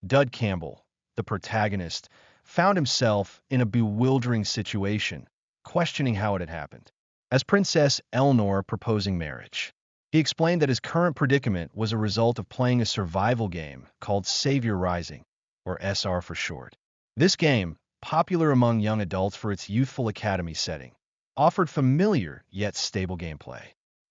Dud Campbell, the protagonist, found himself in a bewildering situation, questioning how it had happened. As Princess Elnor proposing marriage, he explained that his current predicament was a result of playing a survival game called Savior Rising, or SR for short. This game, popular among young adults for its youthful academy setting, offered familiar yet stable gameplay.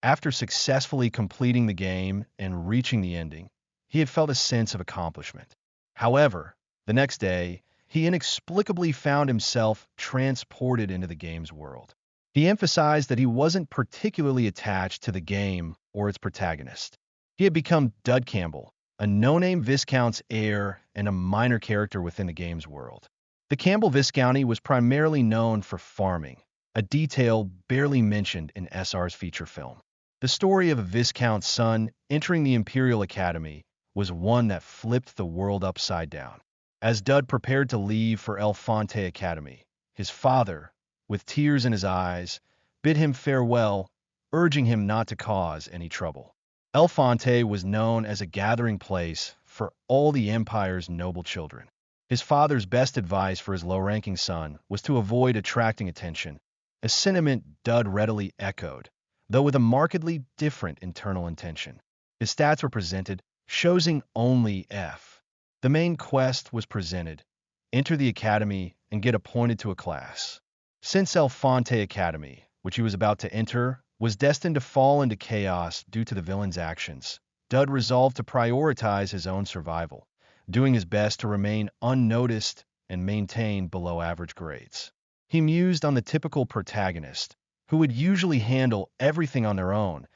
After successfully completing the game and reaching the ending, he had felt a sense of accomplishment. However, the next day, he inexplicably found himself transported into the game's world. He emphasized that he wasn't particularly attached to the game or its protagonist. He had become Dud Campbell, a no-name Viscount's heir and a minor character within the game's world. The Campbell Viscounty was primarily known for farming, a detail barely mentioned in SR's feature film. The story of a Viscount's son entering the Imperial Academy was one that flipped the world upside down. As Dud prepared to leave for El Fonte Academy, his father, with tears in his eyes, bid him farewell, urging him not to cause any trouble. El Fonte was known as a gathering place for all the Empire's noble children. His father's best advice for his low-ranking son was to avoid attracting attention, a sentiment Dud readily echoed, though with a markedly different internal intention. His stats were presented, showing only F. The main quest was presented: enter the academy and get appointed to a class. Since El Fonte Academy, which he was about to enter, was destined to fall into chaos due to the villain's actions, Dud resolved to prioritize his own survival, doing his best to remain unnoticed and maintain below-average grades. He mused on the typical protagonist, who would usually handle everything on their own,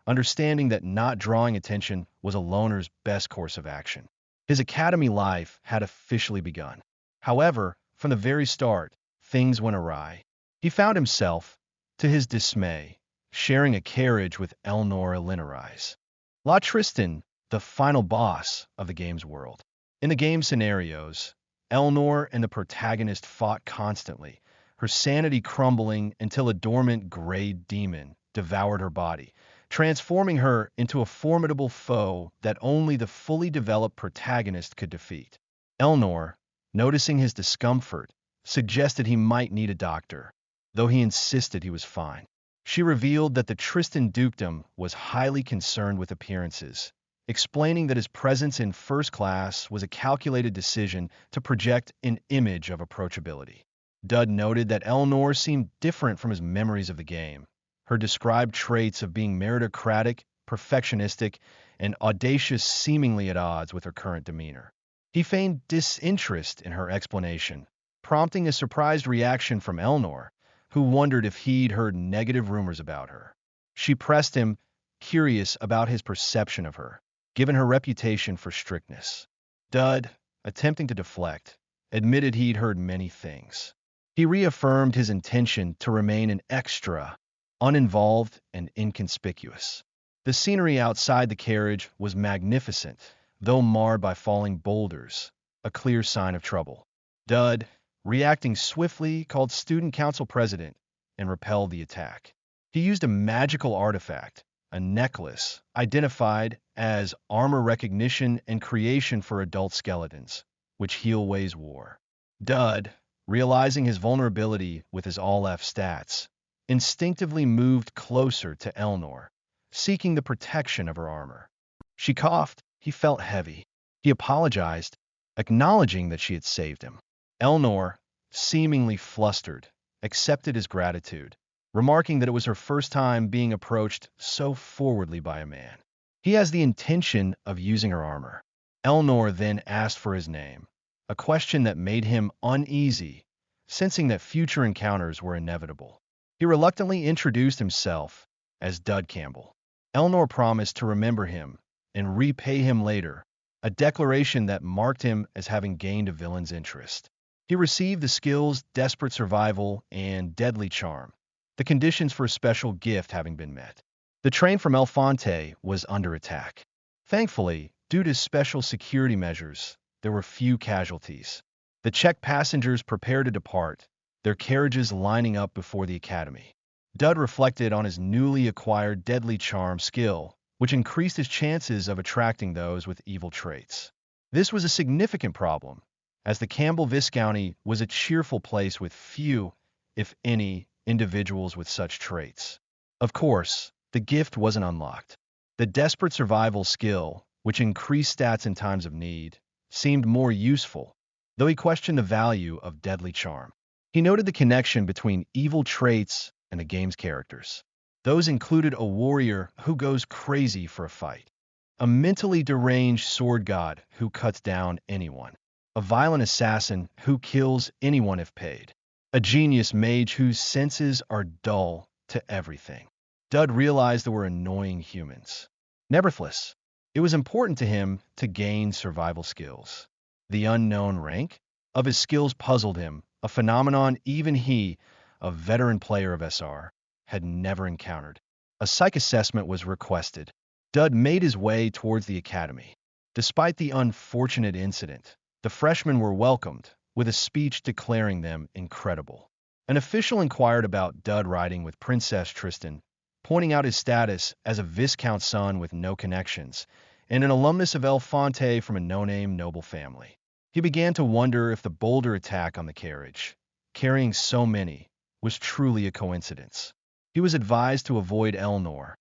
understanding that not drawing attention was a loner's best course of action. His academy life had officially begun. However, from the very start, things went awry. He found himself, to his dismay, sharing a carriage with Elnor Elinorize, La Tristan, the final boss of the game's world. In the game scenarios, Elnor and the protagonist fought constantly, her sanity crumbling until a dormant gray demon devoured her body, transforming her into a formidable foe that only the fully developed protagonist could defeat. Elnor, noticing his discomfort, suggested he might need a doctor, though he insisted he was fine. She revealed that the Tristan dukedom was highly concerned with appearances, explaining that his presence in first class was a calculated decision to project an image of approachability. Dud noted that Elnor seemed different from his memories of the game. Her described traits of being meritocratic, perfectionistic, and audacious seemingly at odds with her current demeanor. He feigned disinterest in her explanation, prompting a surprised reaction from Elnor, who wondered if he'd heard negative rumors about her. She pressed him, curious about his perception of her, given her reputation for strictness. Dud, attempting to deflect, admitted he'd heard many things. He reaffirmed his intention to remain an extra, uninvolved and inconspicuous. The scenery outside the carriage was magnificent, though marred by falling boulders, a clear sign of trouble. Dud, reacting swiftly, called student council president and repelled the attack. He used a magical artifact, a necklace, identified as armor recognition and creation for adult skeletons, which Heelways wore. Dud, realizing his vulnerability with his all-F stats, instinctively moved closer to Elnor, seeking the protection of her armor. She coughed. He felt heavy. He apologized, acknowledging that she had saved him. Elnor, seemingly flustered, accepted his gratitude, remarking that it was her first time being approached so forwardly by a man. He has the intention of using her armor. Elnor then asked for his name, a question that made him uneasy, sensing that future encounters were inevitable. He reluctantly introduced himself as Dud Campbell. Elnor promised to remember him and repay him later, a declaration that marked him as having gained a villain's interest. He received the skills Desperate Survival and Deadly Charm, the conditions for a special gift having been met. The train from El Fonte was under attack. Thankfully, due to special security measures, there were few casualties. The Czech passengers prepared to depart, their carriages lining up before the academy. Dud reflected on his newly acquired Deadly Charm skill, which increased his chances of attracting those with evil traits. This was a significant problem, as the Campbell Viscounty was a cheerful place with few, if any, individuals with such traits. Of course, the gift wasn't unlocked. The desperate survival skill, which increased stats in times of need, seemed more useful, though he questioned the value of deadly charm. He noted the connection between evil traits and the game's characters. Those included a warrior who goes crazy for a fight, a mentally deranged sword god who cuts down anyone, a violent assassin who kills anyone if paid, a genius mage whose senses are dull to everything. Dud realized there were annoying humans. Nevertheless, it was important to him to gain survival skills. The unknown rank of his skills puzzled him, a phenomenon even he, a veteran player of SR, had never encountered. A psych assessment was requested. Dud made his way towards the academy. Despite the unfortunate incident, the freshmen were welcomed, with a speech declaring them incredible. An official inquired about Dud riding with Princess Tristan, pointing out his status as a Viscount son with no connections, and an alumnus of El Fonte from a no-name noble family. He began to wonder if the boulder attack on the carriage, carrying so many, was truly a coincidence. He was advised to avoid Elnor,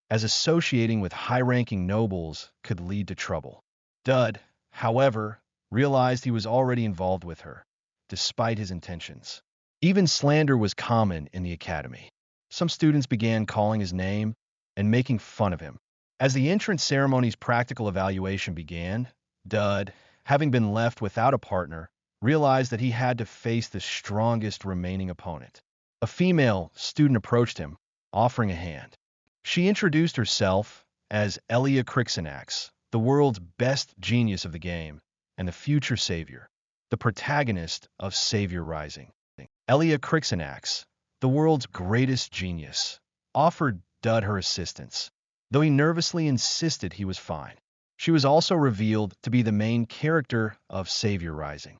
as associating with high-ranking nobles could lead to trouble. Dud, however, realized he was already involved with her, despite his intentions. Even slander was common in the academy. Some students began calling his name and making fun of him. As the entrance ceremony's practical evaluation began, Dud, having been left without a partner, realized that he had to face the strongest remaining opponent. A female student approached him, offering a hand. She introduced herself as Elia Crixinax, the world's best genius of the game, and the future savior, the protagonist of Savior Rising. Elia Crixinax, the world's greatest genius, offered Dud her assistance, though he nervously insisted he was fine. She was also revealed to be the main character of Savior Rising.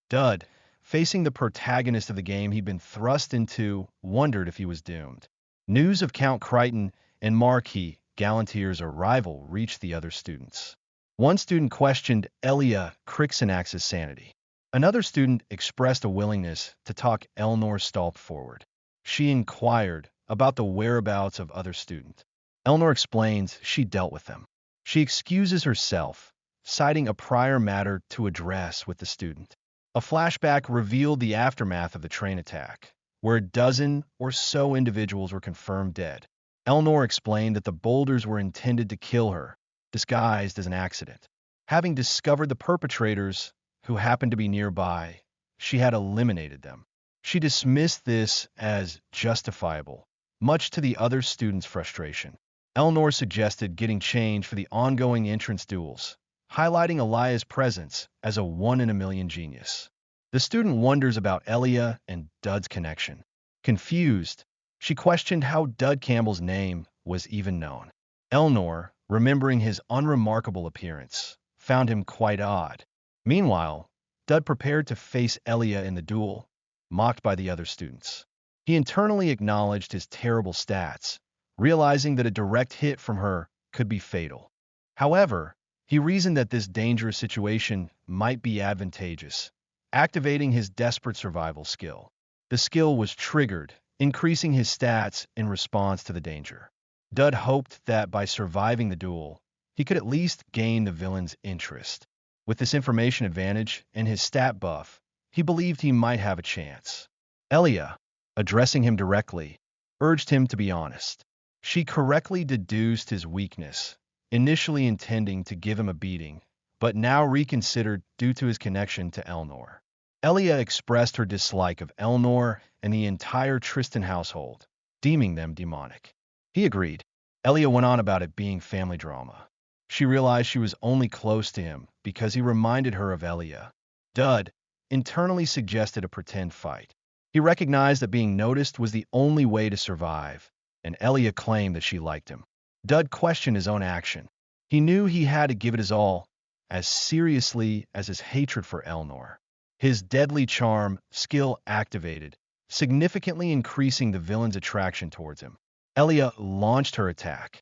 Dud, facing the protagonist of the game he'd been thrust into, wondered if he was doomed. News of Count Crichton and Marquis Galantier's arrival reached the other students. One student questioned Elia Crixinax's sanity. Another student expressed a willingness to talk Elnor Stolp forward. She inquired about the whereabouts of other students. Elnor explains she dealt with them. She excuses herself, citing a prior matter to address with the student. A flashback revealed the aftermath of the train attack, where a dozen or so individuals were confirmed dead. Elnor explained that the boulders were intended to kill her, disguised as an accident. Having discovered the perpetrators, who happened to be nearby, she had eliminated them. She dismissed this as justifiable, much to the other students' frustration. Elnor suggested getting change for the ongoing entrance duels, highlighting Elia's presence as a one-in-a-million genius. The student wonders about Elia and Dud's connection. Confused, she questioned how Dud Campbell's name was even known. Elnor, remembering his unremarkable appearance, found him quite odd. Meanwhile, Dud prepared to face Elia in the duel, mocked by the other students. He internally acknowledged his terrible stats, realizing that a direct hit from her could be fatal. However, he reasoned that this dangerous situation might be advantageous, activating his desperate survival skill. The skill was triggered, increasing his stats in response to the danger. Dud hoped that by surviving the duel, he could at least gain the villain's interest. With this information advantage and his stat buff, he believed he might have a chance. Elia, addressing him directly, urged him to be honest. She correctly deduced his weakness, initially intending to give him a beating, but now reconsidered due to his connection to Elnor. Elia expressed her dislike of Elnor and the entire Tristan household, deeming them demonic. He agreed. Elia went on about it being family drama. She realized she was only close to him because he reminded her of Elia. Dud internally suggested a pretend fight. He recognized that being noticed was the only way to survive, and Elia claimed that she liked him. Dud questioned his own action. He knew he had to give it his all, as seriously as his hatred for Elnor. His deadly charm skill activated, significantly increasing the villain's attraction towards him. Elia launched her attack,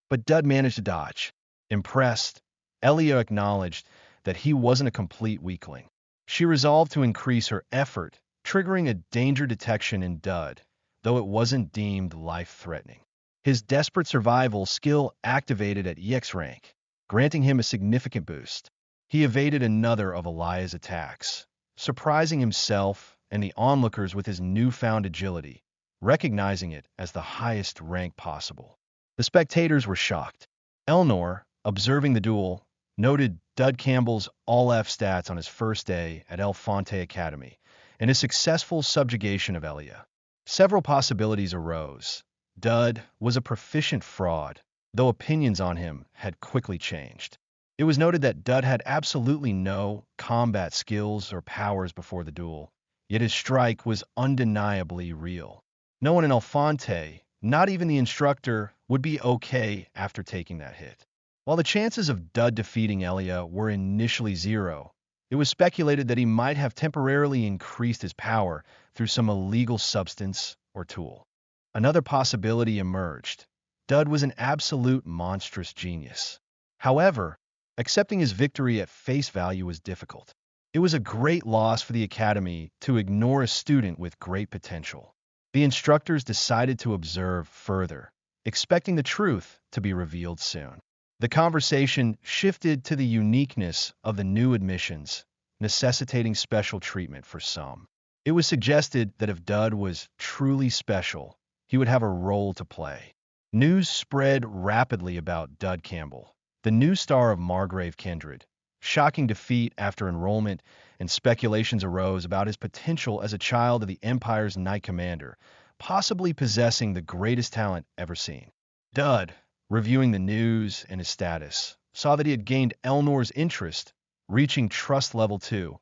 but Dud managed to dodge. Impressed, Elia acknowledged that he wasn't a complete weakling. She resolved to increase her effort, triggering a danger detection in Dud, though it wasn't deemed life-threatening. His desperate survival skill activated at EX rank, granting him a significant boost. He evaded another of Elia's attacks, surprising himself and the onlookers with his newfound agility, recognizing it as the highest rank possible. The spectators were shocked. Elnor, observing the duel, noted Dud Campbell's all-F stats on his first day at El Fonte Academy and his successful subjugation of Elia. Several possibilities arose. Dud was a proficient fraud, though opinions on him had quickly changed. It was noted that Dud had absolutely no combat skills or powers before the duel, yet his strike was undeniably real. No one in El Fonte, not even the instructor, would be okay after taking that hit. While the chances of Dud defeating Elia were initially zero, it was speculated that he might have temporarily increased his power through some illegal substance or tool. Another possibility emerged. Dud was an absolute monstrous genius. However, accepting his victory at face value was difficult. It was a great loss for the Academy to ignore a student with great potential. The instructors decided to observe further, expecting the truth to be revealed soon. The conversation shifted to the uniqueness of the new admissions, necessitating special treatment for some. It was suggested that if Dud was truly special, he would have a role to play. News spread rapidly about Dud Campbell, the new star of Margrave Kindred. Shocking defeat after enrollment, and speculations arose about his potential as a child of the Empire's Knight Commander, possibly possessing the greatest talent ever seen. Dud, reviewing the news and his status, saw that he had gained Elnor's interest, reaching Trust Level 2,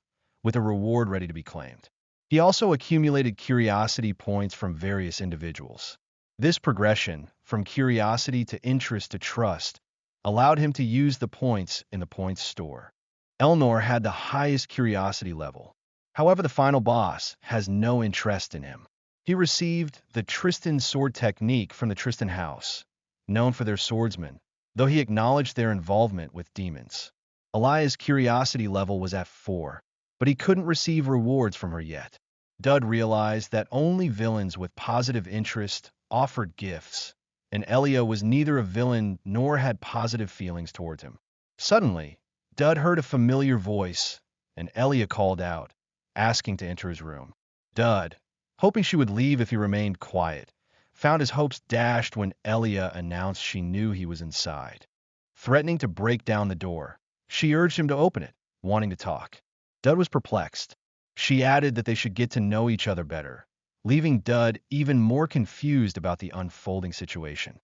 with a reward ready to be claimed. He also accumulated curiosity points from various individuals. This progression, from curiosity to interest to trust, allowed him to use the points in the points store. Elnor had the highest curiosity level. However, the final boss has no interest in him. He received the Tristan sword technique from the Tristan house, known for their swordsmen, though he acknowledged their involvement with demons. Elia's curiosity level was at 4, but he couldn't receive rewards from her yet. Dud realized that only villains with positive interest offered gifts, and Elia was neither a villain nor had positive feelings towards him. Suddenly, Dud heard a familiar voice, and Elia called out, asking to enter his room. Dud, hoping she would leave if he remained quiet, found his hopes dashed when Elia announced she knew he was inside. Threatening to break down the door, she urged him to open it, wanting to talk. Dud was perplexed. She added that they should get to know each other better, leaving Dud even more confused about the unfolding situation.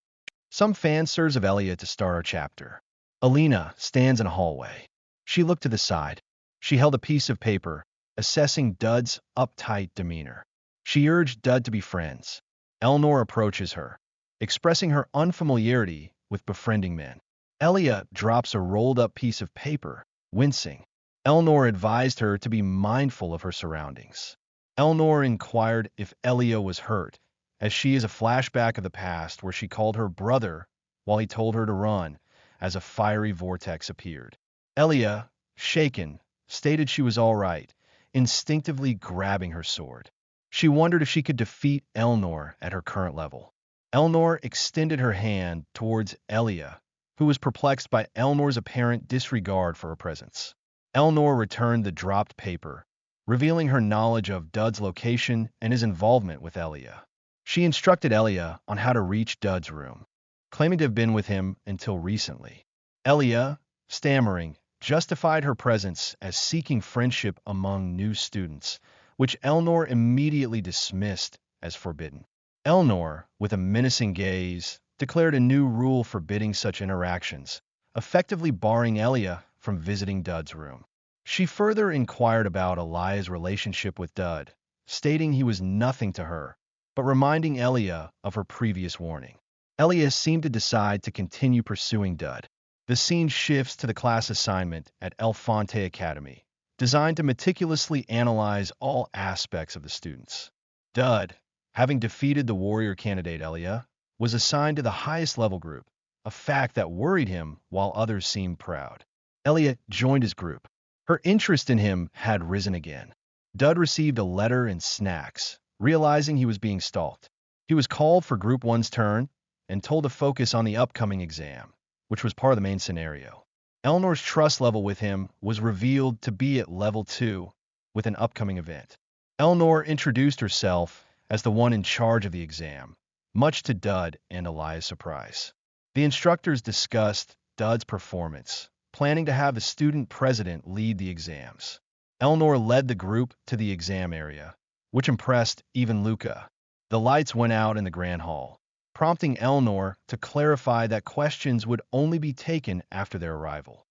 Some fan serves of Elia to start our chapter. Alina stands in a hallway. She looked to the side. She held a piece of paper, assessing Dud's uptight demeanor. She urged Dud to be friends. Elnor approaches her, expressing her unfamiliarity with befriending men. Elia drops a rolled-up piece of paper, wincing. Elnor advised her to be mindful of her surroundings. Elnor inquired if Elia was hurt, as she is a flashback of the past where she called her brother while he told her to run, as a fiery vortex appeared. Elia, shaken, stated she was all right, instinctively grabbing her sword. She wondered if she could defeat Elnor at her current level. Elnor extended her hand towards Elia, who was perplexed by Elnor's apparent disregard for her presence. Elnor returned the dropped paper, revealing her knowledge of Dud's location and his involvement with Elia. She instructed Elia on how to reach Dud's room, claiming to have been with him until recently. Elia, stammering, justified her presence as seeking friendship among new students, which Elnor immediately dismissed as forbidden. Elnor, with a menacing gaze, declared a new rule forbidding such interactions, effectively barring Elia from visiting Dud's room. She further inquired about Elia's relationship with Dud, stating he was nothing to her, but reminding Elia of her previous warning. Elia seemed to decide to continue pursuing Dud. The scene shifts to the class assignment at El Fonte Academy, designed to meticulously analyze all aspects of the students. Dud, having defeated the warrior candidate Elia, was assigned to the highest level group, a fact that worried him while others seemed proud. Elia joined his group. Her interest in him had risen again. Dud received a letter and snacks, realizing he was being stalked. He was called for Group 1's turn and told to focus on the upcoming exam, which was part of the main scenario. Elnor's trust level with him was revealed to be at level 2 with an upcoming event. Elnor introduced herself as the one in charge of the exam, much to Dud and Elia's surprise. The instructors discussed Dud's performance, planning to have the student president lead the exams. Elnor led the group to the exam area, which impressed even Luca. The lights went out in the grand hall, prompting Elnor to clarify that questions would only be taken after their arrival.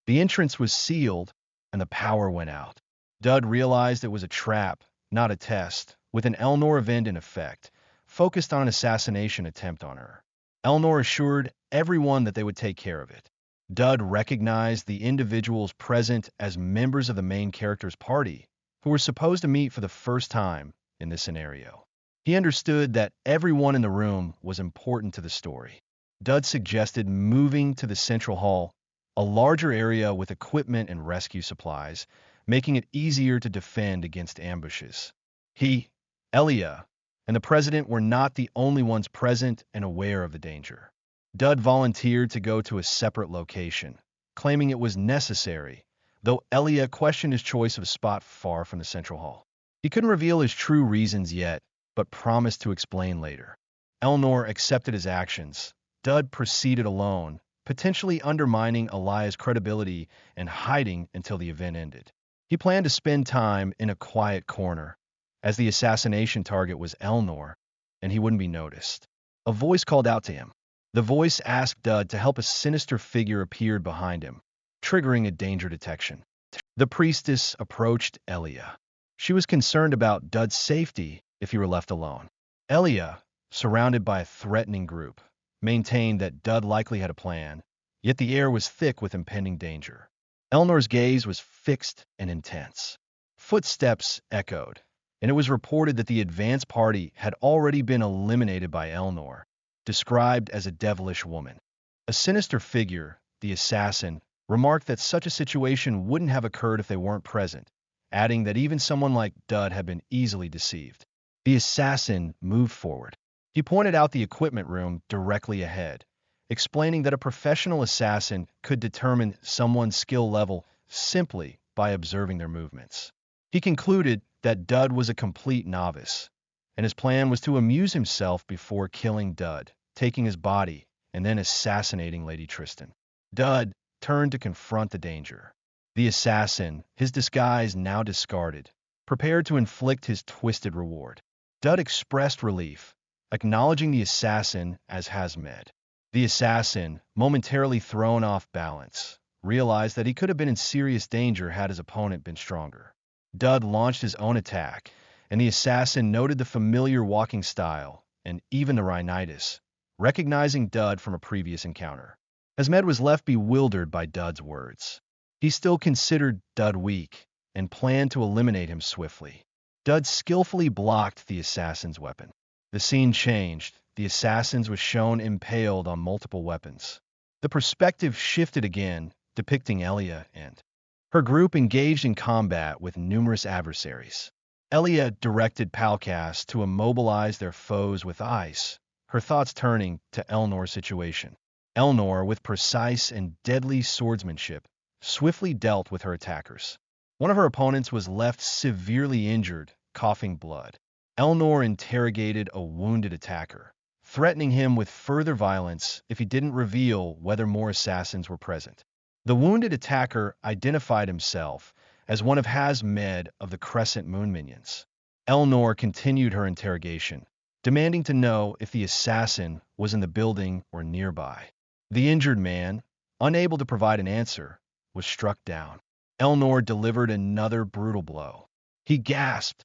The entrance was sealed, and the power went out. Dud realized it was a trap, not a test, with an Elnor event in effect, focused on an assassination attempt on her. Elnor assured everyone that they would take care of it. Dud recognized the individuals present as members of the main character's party, who were supposed to meet for the first time in this scenario. He understood that everyone in the room was important to the story. Dud suggested moving to the central hall, a larger area with equipment and rescue supplies, making it easier to defend against ambushes. He, Elia, and the president were not the only ones present and aware of the danger. Dud volunteered to go to a separate location, claiming it was necessary, though Elia questioned his choice of a spot far from the central hall. He couldn't reveal his true reasons yet, but promised to explain later. Elnor accepted his actions. Dud proceeded alone, potentially undermining Elia's credibility and hiding until the event ended. He planned to spend time in a quiet corner, as the assassination target was Elnor, and he wouldn't be noticed. A voice called out to him. The voice asked Dud to help a sinister figure appeared behind him, triggering a danger detection. The priestess approached Elia. She was concerned about Dud's safety if he were left alone. Elia, surrounded by a threatening group, maintained that Dud likely had a plan, yet the air was thick with impending danger. Elnor's gaze was fixed and intense. Footsteps echoed, and it was reported that the advance party had already been eliminated by Elnor, described as a devilish woman. A sinister figure, the assassin, remarked that such a situation wouldn't have occurred if they weren't present, adding that even someone like Dud had been easily deceived. The assassin moved forward. He pointed out the equipment room directly ahead, explaining that a professional assassin could determine someone's skill level simply by observing their movements. He concluded that Dud was a complete novice, and his plan was to amuse himself before killing Dud, taking his body, and then assassinating Lady Tristan. Dud turned to confront the danger. The assassin, his disguise now discarded, prepared to inflict his twisted reward. Dud expressed relief, acknowledging the assassin as Hazmed. The assassin, momentarily thrown off balance, realized that he could have been in serious danger had his opponent been stronger. Dud launched his own attack, and the assassin noted the familiar walking style and even the rhinitis, recognizing Dud from a previous encounter. Hazmed was left bewildered by Dud's words. He still considered Dud weak and planned to eliminate him swiftly. Dud skillfully blocked the assassin's weapon. The scene changed. The assassin was shown impaled on multiple weapons. The perspective shifted again, depicting Elia and her group engaged in combat with numerous adversaries. Elia directed Palkas to immobilize their foes with ice, her thoughts turning to Elnor's situation. Elnor, with precise and deadly swordsmanship, swiftly dealt with her attackers. One of her opponents was left severely injured, coughing blood. Elnor interrogated a wounded attacker, threatening him with further violence if he didn't reveal whether more assassins were present. The wounded attacker identified himself as one of Hazmed of the Crescent Moon minions. Elnor continued her interrogation, demanding to know if the assassin was in the building or nearby. The injured man, unable to provide an answer, was struck down. Elnor delivered another brutal blow. He gasped,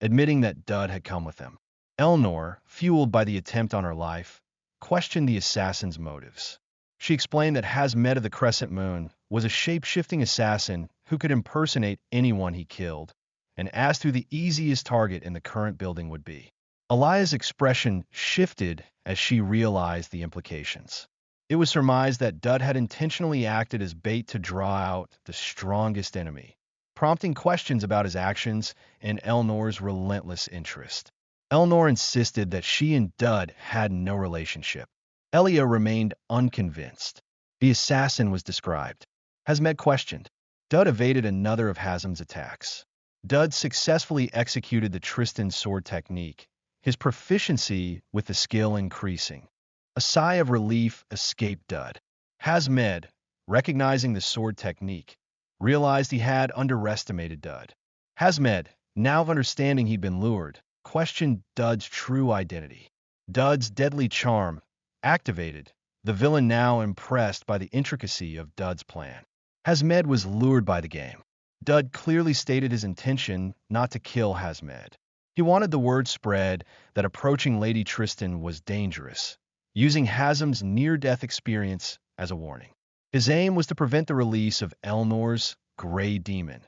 admitting that Dud had come with him. Elnor, fueled by the attempt on her life, questioned the assassin's motives. She explained that Hazmed of the Crescent Moon was a shape-shifting assassin who could impersonate anyone he killed, and asked who the easiest target in the current building would be. Elia's expression shifted as she realized the implications. It was surmised that Dud had intentionally acted as bait to draw out the strongest enemy, prompting questions about his actions and Elnor's relentless interest. Elnor insisted that she and Dud had no relationship. Elia remained unconvinced. The assassin was described. Hazmed questioned. Dud evaded another of Hazm's attacks. Dud successfully executed the Tristan sword technique, his proficiency with the skill increasing. A sigh of relief escaped Dud. Hazmed, recognizing the sword technique, realized he had underestimated Dud. Hazmed, now of understanding he'd been lured, questioned Dud's true identity. Dud's deadly charm activated, the villain now impressed by the intricacy of Dud's plan. Hazmed was lured by the game. Dud clearly stated his intention not to kill Hazmed. He wanted the word spread that approaching Lady Tristan was dangerous, using Hazm's near-death experience as a warning. His aim was to prevent the release of Elnor's Grey Demon,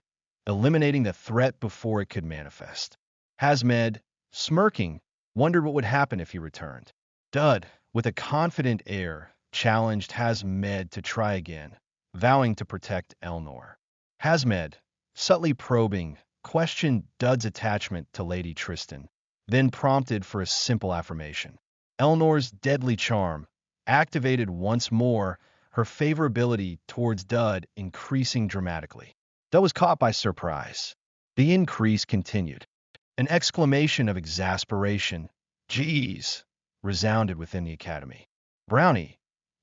eliminating the threat before it could manifest. Hazmed, smirking, wondered what would happen if he returned. Dud, with a confident air, challenged Hazmed to try again, vowing to protect Elnor. Hazmed, subtly probing, questioned Dud's attachment to Lady Tristan, then prompted for a simple affirmation. Elnor's deadly charm activated once more, her favorability towards Dud increasing dramatically. Dud was caught by surprise. The increase continued. An exclamation of exasperation, "Geez," resounded within the academy. Brownie,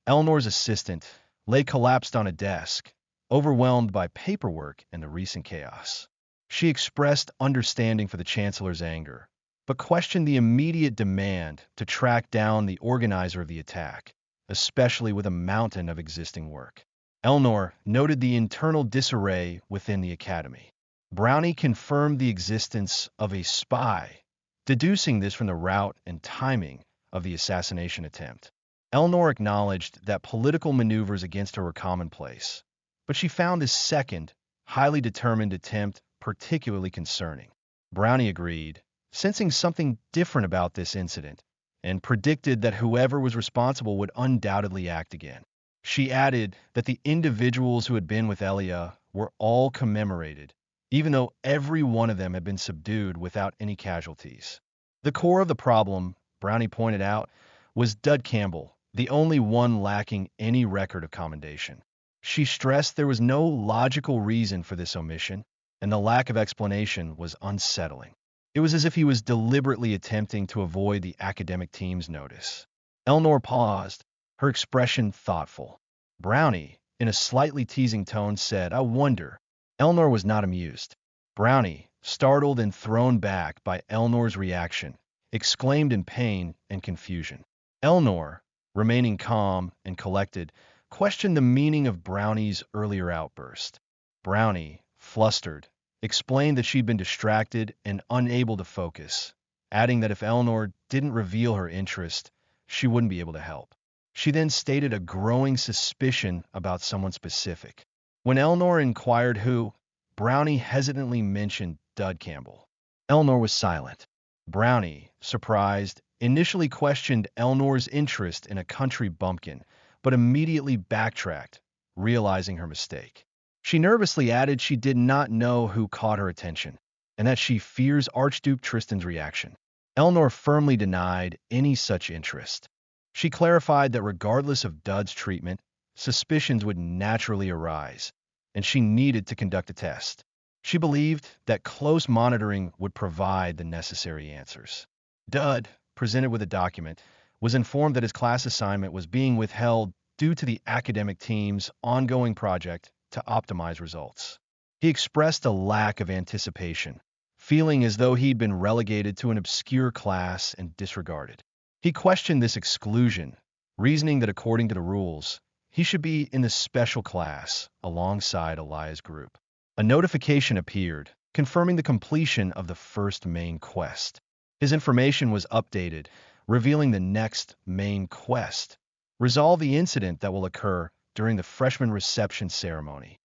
Elnor's assistant, lay collapsed on a desk, overwhelmed by paperwork and the recent chaos. She expressed understanding for the Chancellor's anger, but questioned the immediate demand to track down the organizer of the attack, especially with a mountain of existing work. Elnor noted the internal disarray within the academy. Brownie confirmed the existence of a spy, deducing this from the route and timing of the assassination attempt. Elnor acknowledged that political maneuvers against her were commonplace, but she found this second, highly determined attempt particularly concerning. Brownie agreed, sensing something different about this incident, and predicted that whoever was responsible would undoubtedly act again. She added that the individuals who had been with Elia were all commemorated, even though every one of them had been subdued without any casualties. The core of the problem, Brownie pointed out, was Dud Campbell, the only one lacking any record of commendation. She stressed there was no logical reason for this omission, and the lack of explanation was unsettling. It was as if he was deliberately attempting to avoid the academic team's notice. Elnor paused, her expression thoughtful. Brownie, in a slightly teasing tone, said, "I wonder." Elnor was not amused. Brownie, startled and thrown back by Elnor's reaction, exclaimed in pain and confusion. Elnor, remaining calm and collected, questioned the meaning of Brownie's earlier outburst. Brownie, flustered, explained that she'd been distracted and unable to focus, adding that if Elnor didn't reveal her interest, she wouldn't be able to help. She then stated a growing suspicion about someone specific. When Elnor inquired who, Brownie hesitantly mentioned Dud Campbell. Elnor was silent. Brownie, surprised, initially questioned Elnor's interest in a country bumpkin, but immediately backtracked, realizing her mistake. She nervously added she did not know who caught her attention, and that she fears Archduke Tristan's reaction. Elnor firmly denied any such interest. She clarified that regardless of Dud's treatment, suspicions would naturally arise, and she needed to conduct a test. She believed that close monitoring would provide the necessary answers. Dud, presented with a document, was informed that his class assignment was being withheld due to the academic team's ongoing project to optimize results. He expressed a lack of anticipation, feeling as though he'd been relegated to an obscure class and disregarded. He questioned this exclusion, reasoning that according to the rules, he should be in the special class alongside Elia's group. A notification appeared, confirming the completion of the first main quest. His information was updated, revealing the next main quest: resolve the incident that will occur during the freshman reception ceremony.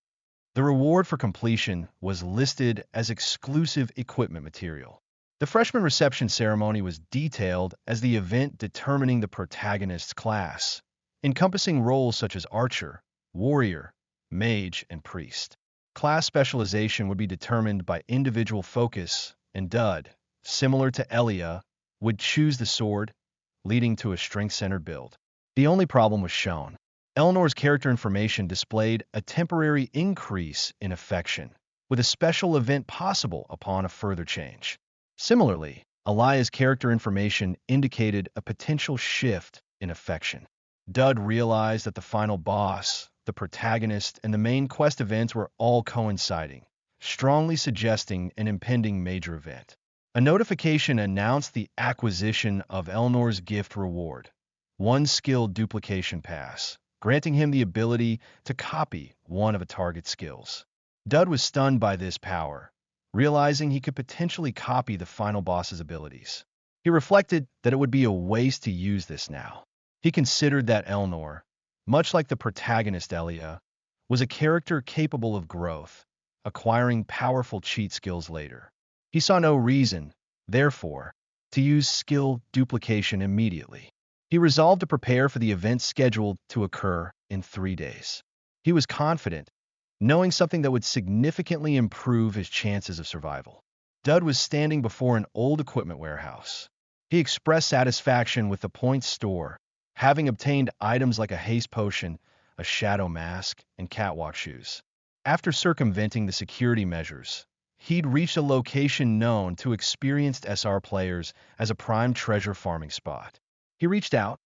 The reward for completion was listed as exclusive equipment material. The freshman reception ceremony was detailed as the event determining the protagonist's class, encompassing roles such as archer, warrior, mage, and priest. Class specialization would be determined by individual focus, and Dud, similar to Elia, would choose the sword, leading to a strength-centered build. The only problem was shown. Elnor's character information displayed a temporary increase in affection, with a special event possible upon a further change. Similarly, Elia's character information indicated a potential shift in affection. Dud realized that the final boss, the protagonist, and the main quest events were all coinciding, strongly suggesting an impending major event. A notification announced the acquisition of Elnor's gift reward, one skill duplication pass, granting him the ability to copy one of a target's skills. Dud was stunned by this power, realizing he could potentially copy the final boss's abilities. He reflected that it would be a waste to use this now. He considered that Elnor, much like the protagonist Elia, was a character capable of growth, acquiring powerful cheat skills later. He saw no reason, therefore, to use skill duplication immediately. He resolved to prepare for the event scheduled to occur in 3 days. He was confident, knowing something that would significantly improve his chances of survival. Dud was standing before an old equipment warehouse. He expressed satisfaction with the points store, having obtained items like a haste potion, a shadow mask, and catwalk shoes. After circumventing the security measures, he'd reached a location known to experienced SR players as a prime treasure farming spot. He reached out,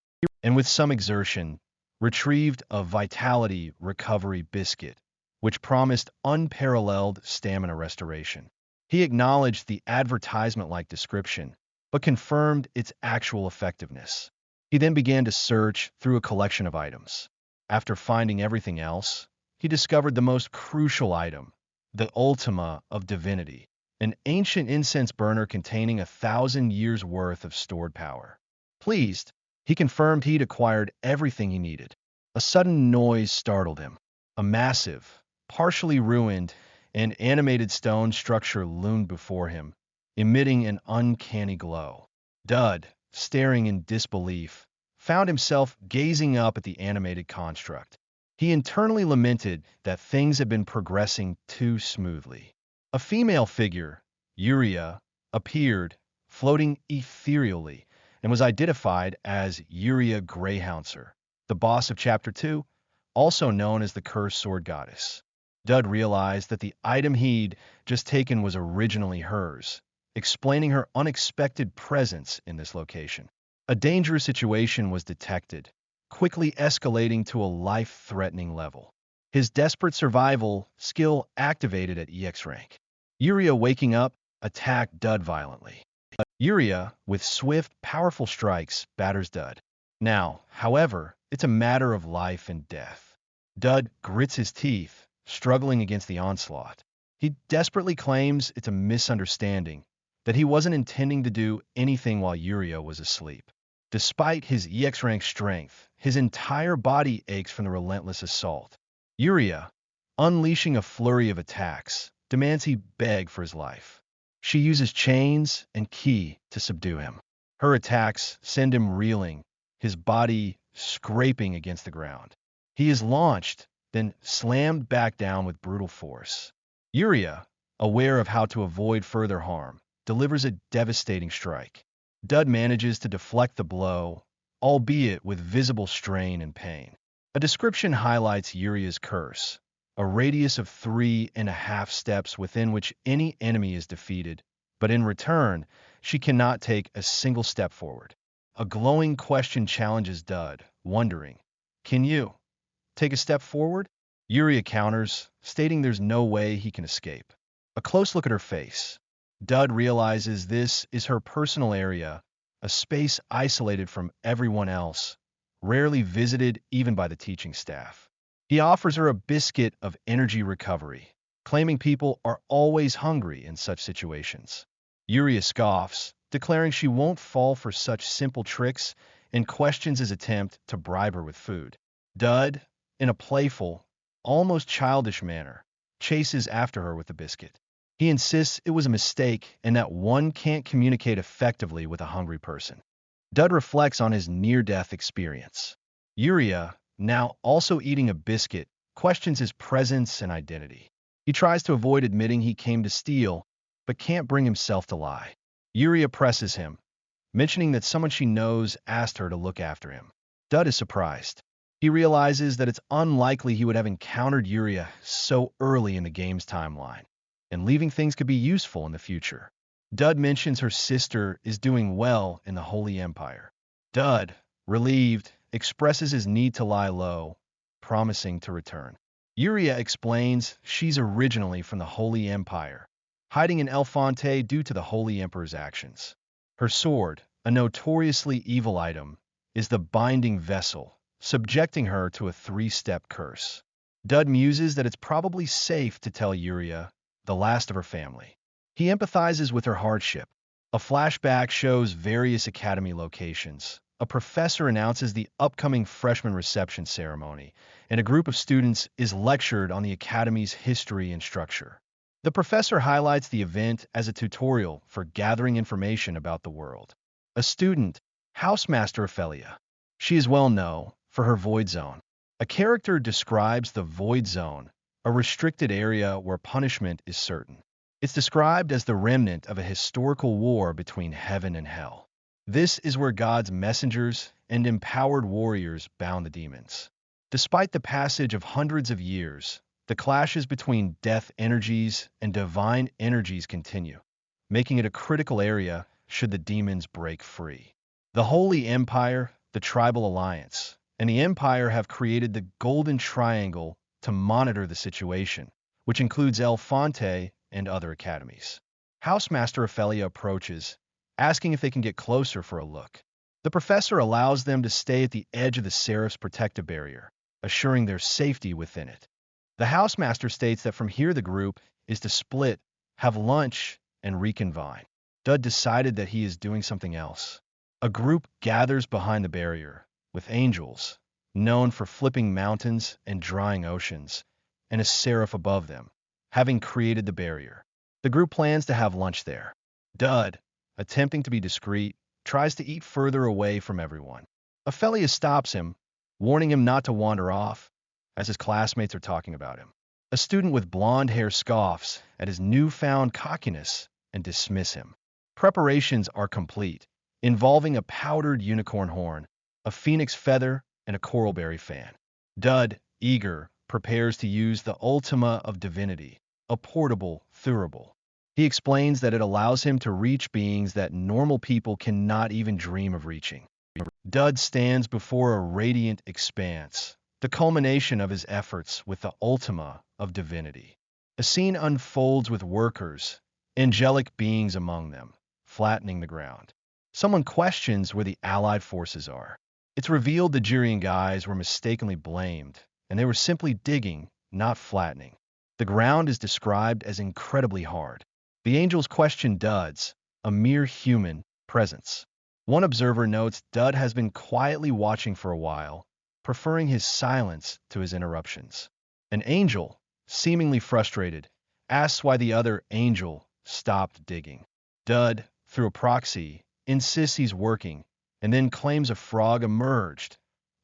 and with some exertion, retrieved a vitality recovery biscuit, which promised unparalleled stamina restoration. He acknowledged the advertisement-like description, but confirmed its actual effectiveness. He then began to search through a collection of items. After finding everything else, he discovered the most crucial item, the Ultima of Divinity, an ancient incense burner containing 1,000 years' worth of stored power. Pleased, he confirmed he'd acquired everything he needed. A sudden noise startled him. A massive, partially ruined, and animated stone structure loomed before him, emitting an uncanny glow. Dud, staring in disbelief, found himself gazing up at the animated construct. He internally lamented that things had been progressing too smoothly. A female figure, Yuria, appeared, floating ethereally, and was identified as Yuria Greyhouncer, the boss of Chapter 2, also known as the Cursed Sword Goddess. Dud realized that the item he'd just taken was originally hers, explaining her unexpected presence in this location. A dangerous situation was detected, quickly escalating to a life-threatening level. His desperate survival skill activated at EX rank. Yuria, waking up, attacked Dud violently. Yuria, with swift, powerful strikes, batters Dud. Now, however, it's a matter of life and death. Dud grits his teeth, struggling against the onslaught. He desperately claims it's a misunderstanding, that he wasn't intending to do anything while Yuria was asleep. Despite his EX rank strength, his entire body aches from the relentless assault. Yuria, unleashing a flurry of attacks, demands he beg for his life. She uses chains and ki to subdue him. Her attacks send him reeling, his body scraping against the ground. He is launched, then slammed back down with brutal force. Yuria, aware of how to avoid further harm, delivers a devastating strike. Dud manages to deflect the blow, albeit with visible strain and pain. A description highlights Yuria's curse, a radius of 3.5 steps within which any enemy is defeated, but in return, she cannot take a single step forward. A glowing question challenges Dud, wondering, "Can you take a step forward?" Yuria counters, stating there's no way he can escape. A close look at her face. Dud realizes this is her personal area, a space isolated from everyone else, rarely visited even by the teaching staff. He offers her a biscuit of energy recovery, claiming people are always hungry in such situations. Yuria scoffs, declaring she won't fall for such simple tricks, and questions his attempt to bribe her with food. Dud, in a playful, almost childish manner, chases after her with the biscuit. He insists it was a mistake and that one can't communicate effectively with a hungry person. Dud reflects on his near-death experience. Yuria, now also eating a biscuit, questions his presence and identity. He tries to avoid admitting he came to steal, but can't bring himself to lie. Yuria presses him, mentioning that someone she knows asked her to look after him. Dud is surprised. He realizes that it's unlikely he would have encountered Yuria so early in the game's timeline, and leaving things could be useful in the future. Dud mentions her sister is doing well in the Holy Empire. Dud, relieved, expresses his need to lie low, promising to return. Yuria explains she's originally from the Holy Empire, hiding in Elfonte due to the Holy Emperor's actions. Her sword, a notoriously evil item, is the binding vessel, subjecting her to a 3-step curse. Dud muses that it's probably safe to tell Yuria, the last of her family. He empathizes with her hardship. A flashback shows various academy locations. A professor announces the upcoming freshman reception ceremony, and a group of students is lectured on the academy's history and structure. The professor highlights the event as a tutorial for gathering information about the world. A student, Housemaster Ophelia. She is well known for her Void Zone. A character describes the Void Zone, a restricted area where punishment is certain. It's described as the remnant of a historical war between heaven and hell. This is where God's messengers and empowered warriors bound the demons. Despite the passage of hundreds of years, the clashes between death energies and divine energies continue, making it a critical area should the demons break free. The Holy Empire, the Tribal Alliance, and the Empire have created the Golden Triangle to monitor the situation, which includes El Fonte and other academies. Housemaster Ophelia approaches, asking if they can get closer for a look. The professor allows them to stay at the edge of the Seraph's protective barrier, assuring their safety within it. The housemaster states that from here the group is to split, have lunch, and reconvene. Dud decided that he is doing something else. A group gathers behind the barrier, with angels, known for flipping mountains and drying oceans, and a seraph above them, having created the barrier. The group plans to have lunch there. Dud, attempting to be discreet, tries to eat further away from everyone. Ophelia stops him, warning him not to wander off, as his classmates are talking about him. A student with blonde hair scoffs at his newfound cockiness and dismiss him. Preparations are complete, involving a powdered unicorn horn, a phoenix feather, and a coralberry fan. Dud, eager, prepares to use the Ultima of Divinity, a portable thurible. He explains that it allows him to reach beings that normal people cannot even dream of reaching. Dud stands before a radiant expanse, the culmination of his efforts with the Ultima of Divinity. A scene unfolds with workers, angelic beings among them, flattening the ground. Someone questions where the Allied forces are. It's revealed the Jirian guys were mistakenly blamed, and they were simply digging, not flattening. The ground is described as incredibly hard. The angels question Dud's, a mere human, presence. One observer notes Dud has been quietly watching for a while, preferring his silence to his interruptions. An angel, seemingly frustrated, asks why the other angel stopped digging. Dud, through a proxy, insists he's working, and then claims a frog emerged,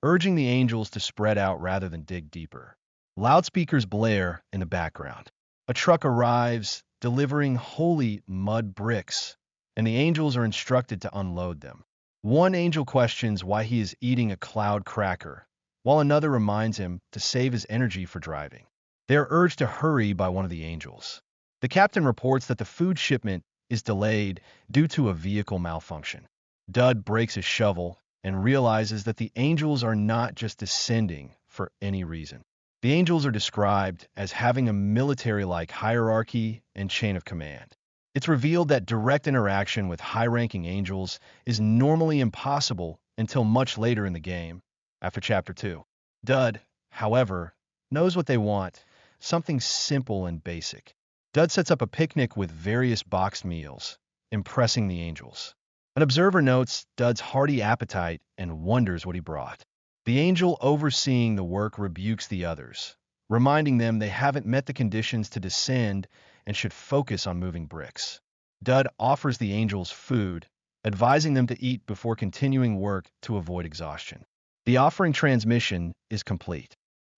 urging the angels to spread out rather than dig deeper. Loudspeakers blare in the background. A truck arrives, delivering holy mud bricks, and the angels are instructed to unload them. One angel questions why he is eating a cloud cracker, while another reminds him to save his energy for driving. They are urged to hurry by one of the angels. The captain reports that the food shipment is delayed due to a vehicle malfunction. Dud breaks his shovel and realizes that the angels are not just descending for any reason. The angels are described as having a military-like hierarchy and chain of command. It's revealed that direct interaction with high-ranking angels is normally impossible until much later in the game, after Chapter 2. Dud, however, knows what they want, something simple and basic. Dud sets up a picnic with various boxed meals, impressing the angels. An observer notes Dud's hearty appetite and wonders what he brought. The angel overseeing the work rebukes the others, reminding them they haven't met the conditions to descend and should focus on moving bricks. Dud offers the angels food, advising them to eat before continuing work to avoid exhaustion. The offering transmission is complete.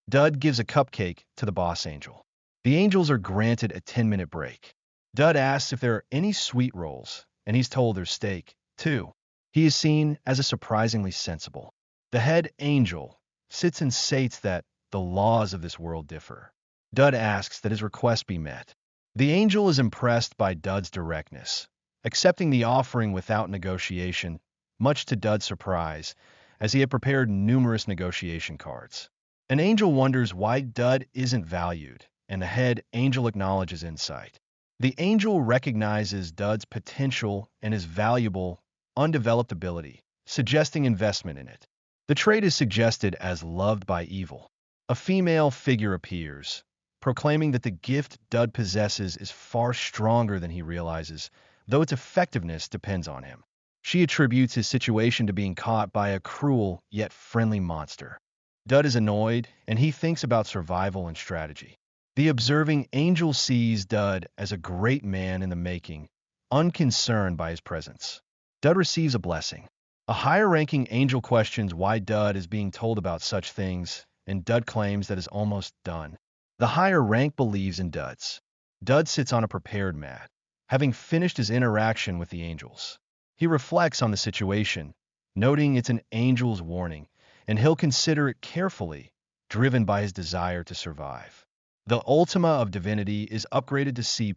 Dud gives a cupcake to the boss angel. The angels are granted a 10-minute break. Dud asks if there are any sweet rolls, and he's told there's steak, too. He is seen as a surprisingly sensible. The head angel sits and states that the laws of this world differ. Dud asks that his request be met. The angel is impressed by Dud's directness, accepting the offering without negotiation, much to Dud's surprise, as he had prepared numerous negotiation cards. An angel wonders why Dud isn't valued, and the head angel acknowledges insight. The angel recognizes Dud's potential and his valuable, undeveloped ability, suggesting investment in it. The trait is suggested as loved by evil. A female figure appears, proclaiming that the gift Dud possesses is far stronger than he realizes, though its effectiveness depends on him. She attributes his situation to being caught by a cruel yet friendly monster. Dud is annoyed, and he thinks about survival and strategy. The observing angel sees Dud as a great man in the making, unconcerned by his presence. Dud receives a blessing. A higher-ranking angel questions why Dud is being told about such things, and Dud claims that is almost done. The higher rank believes in Dud's. Dud sits on a prepared mat, having finished his interaction with the angels. He reflects on the situation, noting it's an angel's warning, and he'll consider it carefully, driven by his desire to survive. The Ultima of Divinity is upgraded to C+,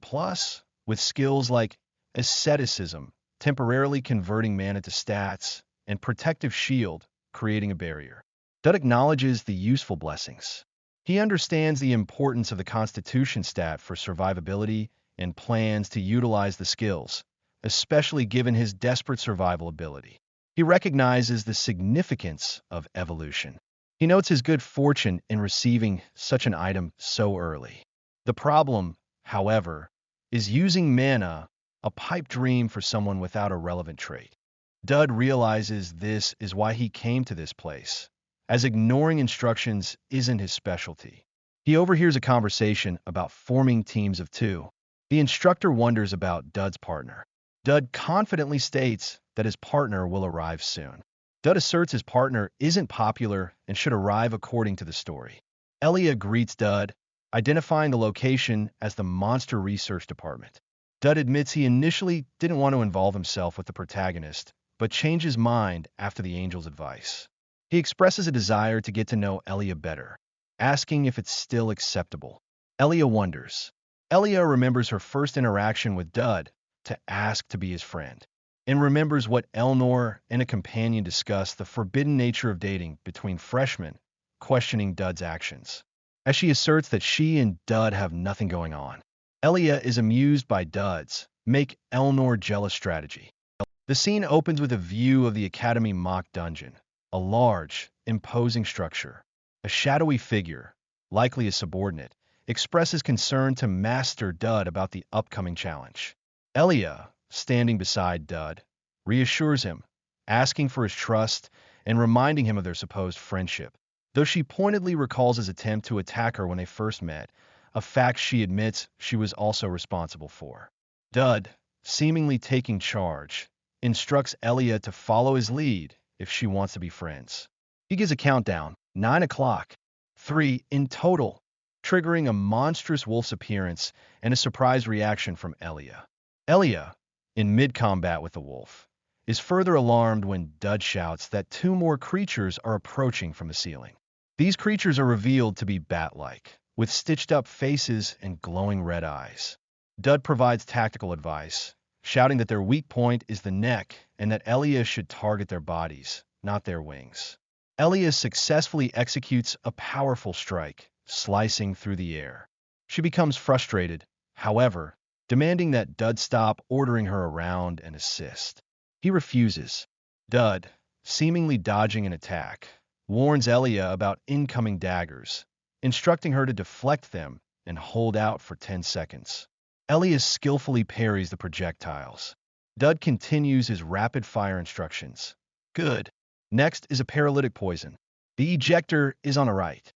with skills like Asceticism, temporarily converting mana to stats, and Protective Shield, creating a barrier. Dud acknowledges the useful blessings. He understands the importance of the Constitution stat for survivability and plans to utilize the skills, especially given his desperate survival ability. He recognizes the significance of evolution. He notes his good fortune in receiving such an item so early. The problem, however, is using mana, a pipe dream for someone without a relevant trait. Dud realizes this is why he came to this place, as ignoring instructions isn't his specialty. He overhears a conversation about forming teams of two. The instructor wonders about Dud's partner. Dud confidently states that his partner will arrive soon. Dud asserts his partner isn't popular and should arrive according to the story. Elia greets Dud, identifying the location as the Monster Research Department. Dud admits he initially didn't want to involve himself with the protagonist, but changed his mind after the angel's advice. He expresses a desire to get to know Elia better, asking if it's still acceptable. Elia wonders. Elia remembers her first interaction with Dud to ask to be his friend, and remembers what Elnor and a companion discussed the forbidden nature of dating between freshmen, questioning Dud's actions. As she asserts that she and Dud have nothing going on, Elia is amused by Dud's make Elnor jealous strategy. The scene opens with a view of the Academy mock dungeon, a large, imposing structure. A shadowy figure, likely a subordinate, expresses concern to Master Dud about the upcoming challenge. Elia, standing beside Dud, reassures him, asking for his trust and reminding him of their supposed friendship. Though she pointedly recalls his attempt to attack her when they first met, a fact she admits she was also responsible for. Dud, seemingly taking charge, instructs Elia to follow his lead if she wants to be friends. He gives a countdown, 9 o'clock, 3 in total, triggering a monstrous wolf's appearance and a surprise reaction from Elia. Elia, in mid-combat with the wolf, is further alarmed when Dud shouts that 2 more creatures are approaching from the ceiling. These creatures are revealed to be bat-like, with stitched-up faces and glowing red eyes. Dud provides tactical advice, shouting that their weak point is the neck and that Elia should target their bodies, not their wings. Elia successfully executes a powerful strike, slicing through the air. She becomes frustrated, however, demanding that Dud stop ordering her around and assist. He refuses. Dud, seemingly dodging an attack, warns Elia about incoming daggers, instructing her to deflect them and hold out for 10 seconds. Elia skillfully parries the projectiles. Dud continues his rapid-fire instructions. Good. Next is a paralytic poison. The ejector is on the right.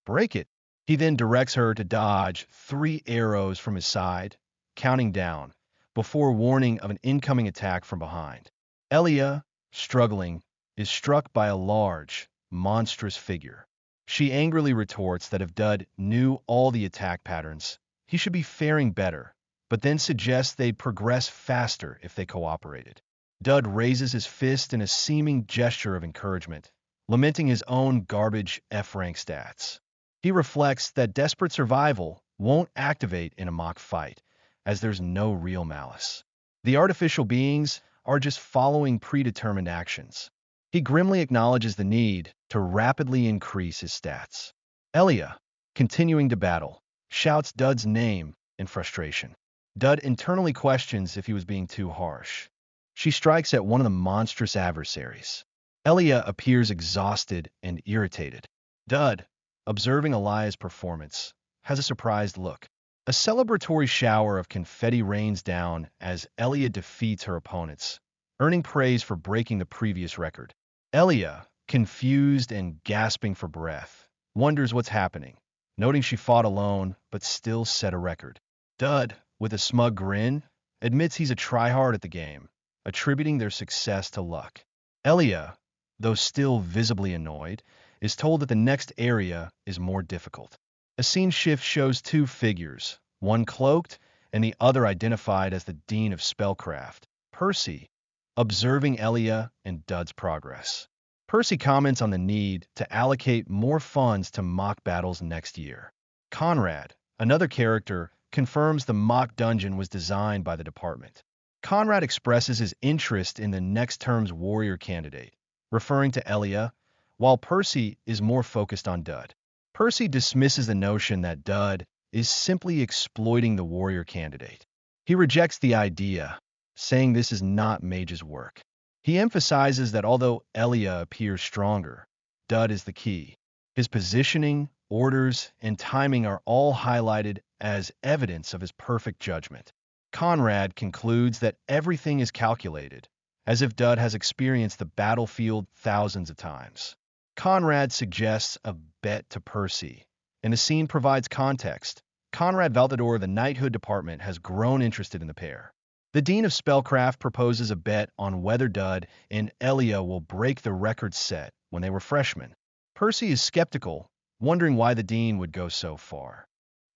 Break it. He then directs her to dodge 3 arrows from his side, counting down, before warning of an incoming attack from behind. Elia, struggling, is struck by a large, monstrous figure. She angrily retorts that if Dud knew all the attack patterns, he should be faring better, but then suggests they'd progress faster if they cooperated. Dud raises his fist in a seeming gesture of encouragement, lamenting his own garbage F-rank stats. He reflects that desperate survival won't activate in a mock fight, as there's no real malice. The artificial beings are just following predetermined actions. He grimly acknowledges the need to rapidly increase his stats. Elia, continuing to battle, shouts Dud's name in frustration. Dud internally questions if he was being too harsh. She strikes at one of the monstrous adversaries. Elia appears exhausted and irritated. Dud, observing Elia's performance, has a surprised look. A celebratory shower of confetti rains down as Elia defeats her opponents, earning praise for breaking the previous record. Elia, confused and gasping for breath, wonders what's happening, noting she fought alone but still set a record. Dud, with a smug grin, admits he's a tryhard at the game, attributing their success to luck. Elia, though still visibly annoyed, is told that the next area is more difficult. A scene shift shows two figures, one cloaked and the other identified as the Dean of Spellcraft, Percy, observing Elia and Dud's progress. Percy comments on the need to allocate more funds to mock battles next year. Conrad, another character, confirms the mock dungeon was designed by the department. Conrad expresses his interest in the next term's warrior candidate, referring to Elia, while Percy is more focused on Dud. Percy dismisses the notion that Dud is simply exploiting the warrior candidate. He rejects the idea, saying this is not Mage's work. He emphasizes that although Elia appears stronger, Dud is the key. His positioning, orders, and timing are all highlighted as evidence of his perfect judgment. Conrad concludes that everything is calculated, as if Dud has experienced the battlefield thousands of times. Conrad suggests a bet to Percy, and the scene provides context. Conrad Valdador of the Knighthood Department has grown interested in the pair. The Dean of Spellcraft proposes a bet on whether Dud and Elia will break the record set when they were freshmen. Percy is skeptical, wondering why the Dean would go so far.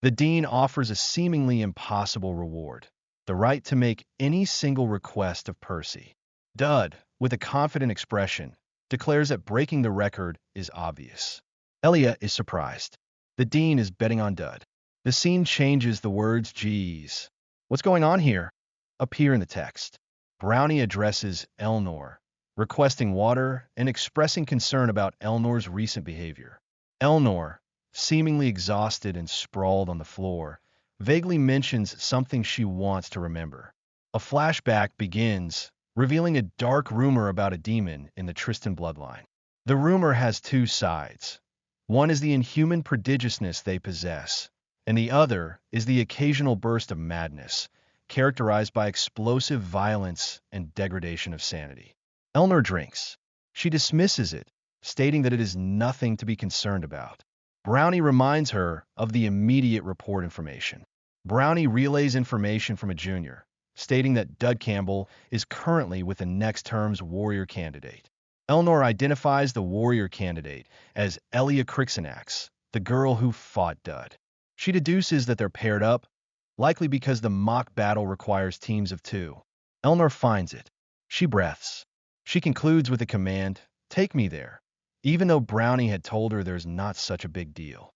The Dean offers a seemingly impossible reward, the right to make any single request of Percy. Dud, with a confident expression, declares that breaking the record is obvious. Elia is surprised. The Dean is betting on Dud. The scene changes. The words, "Geez, what's going on here?" appear in the text. Brownie addresses Elnor, requesting water and expressing concern about Elnor's recent behavior. Elnor, seemingly exhausted and sprawled on the floor, vaguely mentions something she wants to remember. A flashback begins, revealing a dark rumor about a demon in the Tristan bloodline. The rumor has two sides. One is the inhuman prodigiousness they possess, and the other is the occasional burst of madness, characterized by explosive violence and degradation of sanity. Elnor drinks. She dismisses it, stating that it is nothing to be concerned about. Brownie reminds her of the immediate report information. Brownie relays information from a junior, stating that Dud Campbell is currently with the next term's warrior candidate. Elnor identifies the warrior candidate as Elia Crixinax, the girl who fought Dud. She deduces that they're paired up, likely because the mock battle requires teams of two. Elnor finds it. She breaths. She concludes with a command, "Take me there," even though Brownie had told her there's not such a big deal.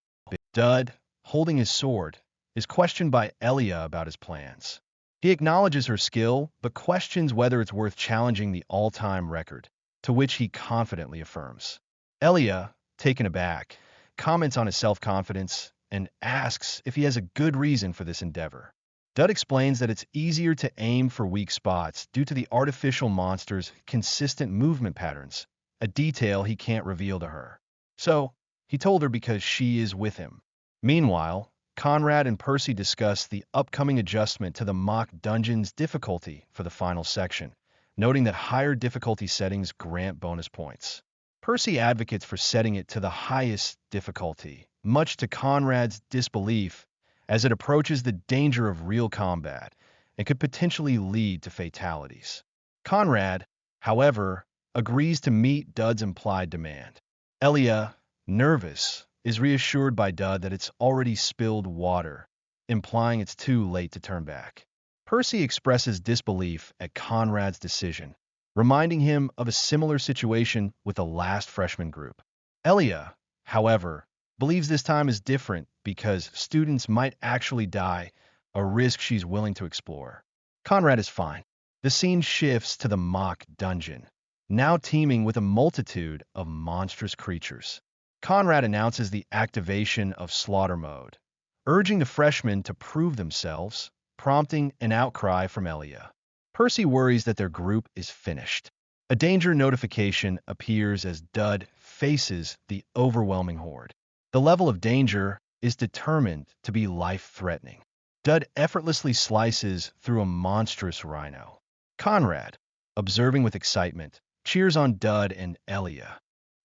Dud, holding his sword, is questioned by Elia about his plans. He acknowledges her skill, but questions whether it's worth challenging the all-time record, to which he confidently affirms. Elia, taken aback, comments on his self-confidence and asks if he has a good reason for this endeavor. Dud explains that it's easier to aim for weak spots due to the artificial monster's consistent movement patterns, a detail he can't reveal to her. So, he told her because she is with him. Meanwhile, Conrad and Percy discuss the upcoming adjustment to the mock dungeon's difficulty for the final section, noting that higher difficulty settings grant bonus points. Percy advocates for setting it to the highest difficulty, much to Conrad's disbelief, as it approaches the danger of real combat and could potentially lead to fatalities. Conrad, however, agrees to meet Dud's implied demand. Elia, nervous, is reassured by Dud that it's already spilled water, implying it's too late to turn back. Percy expresses disbelief at Conrad's decision, reminding him of a similar situation with the last freshman group. Elia, however, believes this time is different because students might actually die, a risk she's willing to explore. Conrad is fine. The scene shifts to the mock dungeon, now teeming with a multitude of monstrous creatures. Conrad announces the activation of slaughter mode, urging the freshmen to prove themselves, prompting an outcry from Elia. Percy worries that their group is finished. A danger notification appears as Dud faces the overwhelming horde. The level of danger is determined to be life-threatening. Dud effortlessly slices through a monstrous rhino. Conrad, observing with excitement, cheers on Dud and Elia.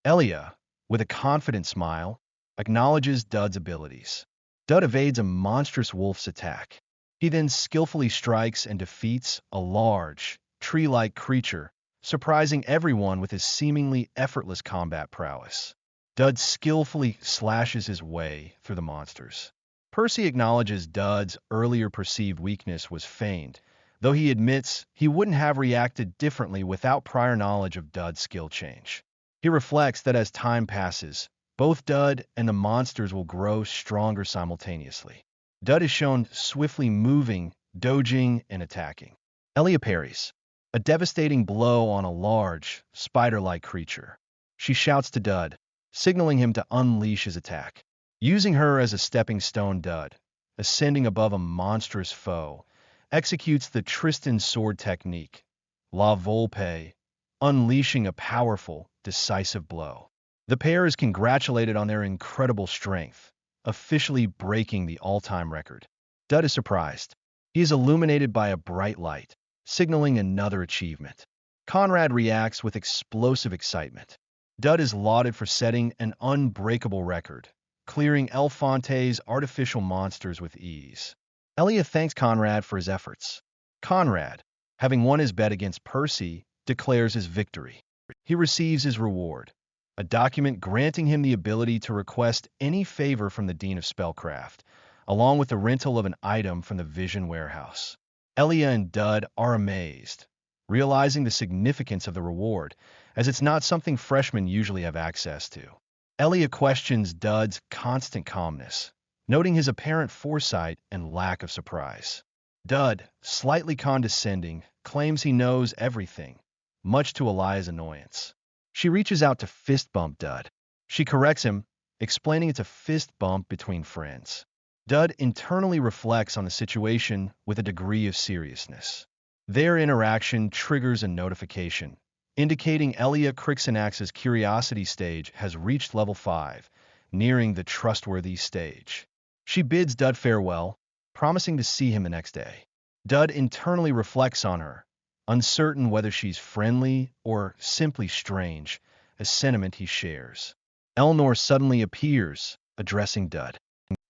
Elia, with a confident smile, acknowledges Dud's abilities. Dud evades a monstrous wolf's attack. He then skillfully strikes and defeats a large, tree-like creature, surprising everyone with his seemingly effortless combat prowess. Dud skillfully slashes his way through the monsters. Percy acknowledges Dud's earlier perceived weakness was feigned, though he admits he wouldn't have reacted differently without prior knowledge of Dud's skill change. He reflects that as time passes, both Dud and the monsters will grow stronger simultaneously. Dud is shown swiftly moving, dodging, and attacking. Elia parries, a devastating blow on a large, spider-like creature. She shouts to Dud, signaling him to unleash his attack. Using her as a stepping stone, Dud, ascending above a monstrous foe, executes the Tristan sword technique, La Volpe, unleashing a powerful, decisive blow. The pair is congratulated on their incredible strength, officially breaking the all-time record. Dud is surprised. He is illuminated by a bright light, signaling another achievement. Conrad reacts with explosive excitement. Dud is lauded for setting an unbreakable record, clearing Elfante's artificial monsters with ease. Elia thanks Conrad for his efforts. Conrad, having won his bet against Percy, declares his victory. He receives his reward, a document granting him the ability to request any favor from the Dean of Spellcraft, along with the rental of an item from the Vision Warehouse. Elia and Dud are amazed, realizing the significance of the reward, as it's not something freshmen usually have access to. Elia questions Dud's constant calmness, noting his apparent foresight and lack of surprise. Dud, slightly condescending, claims he knows everything, much to Elia's annoyance. She reaches out to fist bump Dud. She corrects him, explaining it's a fist bump between friends. Dud internally reflects on the situation with a degree of seriousness. Their interaction triggers a notification, indicating Elia Crixanax's curiosity stage has reached level 5, nearing the trustworthy stage. She bids Dud farewell, promising to see him the next day. Dud internally reflects on her, uncertain whether she's friendly or simply strange, a sentiment he shares. Elnor suddenly appears, addressing Dud.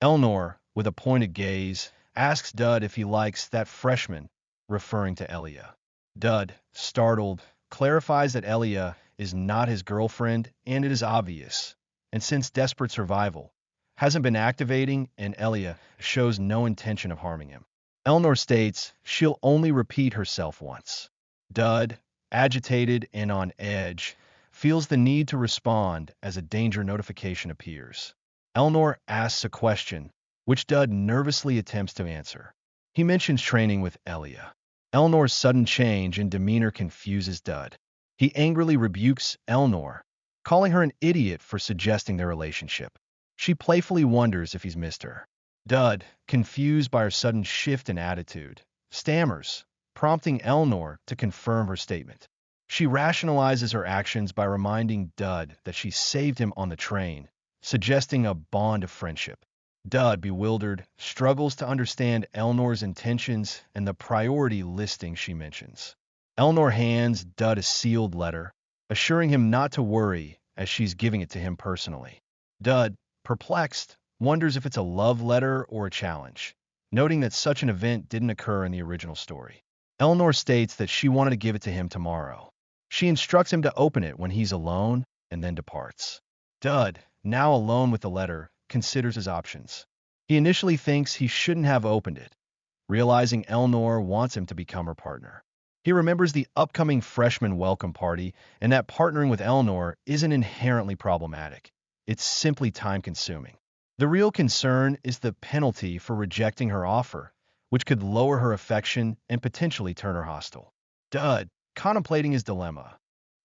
Elnor, with a pointed gaze, asks Dud if he likes that freshman, referring to Elia. Dud, startled, clarifies that Elia is not his girlfriend, and it is obvious, and since desperate survival hasn't been activating, and Elia shows no intention of harming him. Elnor states she'll only repeat herself once. Dud, agitated and on edge, feels the need to respond as a danger notification appears. Elnor asks a question, which Dud nervously attempts to answer. He mentions training with Elia. Elnor's sudden change in demeanor confuses Dud. He angrily rebukes Elnor, calling her an idiot for suggesting their relationship. She playfully wonders if he's missed her. Dud, confused by her sudden shift in attitude, stammers, prompting Elnor to confirm her statement. She rationalizes her actions by reminding Dud that she saved him on the train, suggesting a bond of friendship. Dud, bewildered, struggles to understand Elnor's intentions and the priority listing she mentions. Elnor hands Dud a sealed letter, assuring him not to worry as she's giving it to him personally. Dud, perplexed, wonders if it's a love letter or a challenge, noting that such an event didn't occur in the original story. Elnor states that she wanted to give it to him tomorrow. She instructs him to open it when he's alone and then departs. Dud, now alone with the letter, considers his options. He initially thinks he shouldn't have opened it, realizing Elnor wants him to become her partner. He remembers the upcoming freshman welcome party and that partnering with Elnor isn't inherently problematic. It's simply time-consuming. The real concern is the penalty for rejecting her offer, which could lower her affection and potentially turn her hostile. Dud, contemplating his dilemma,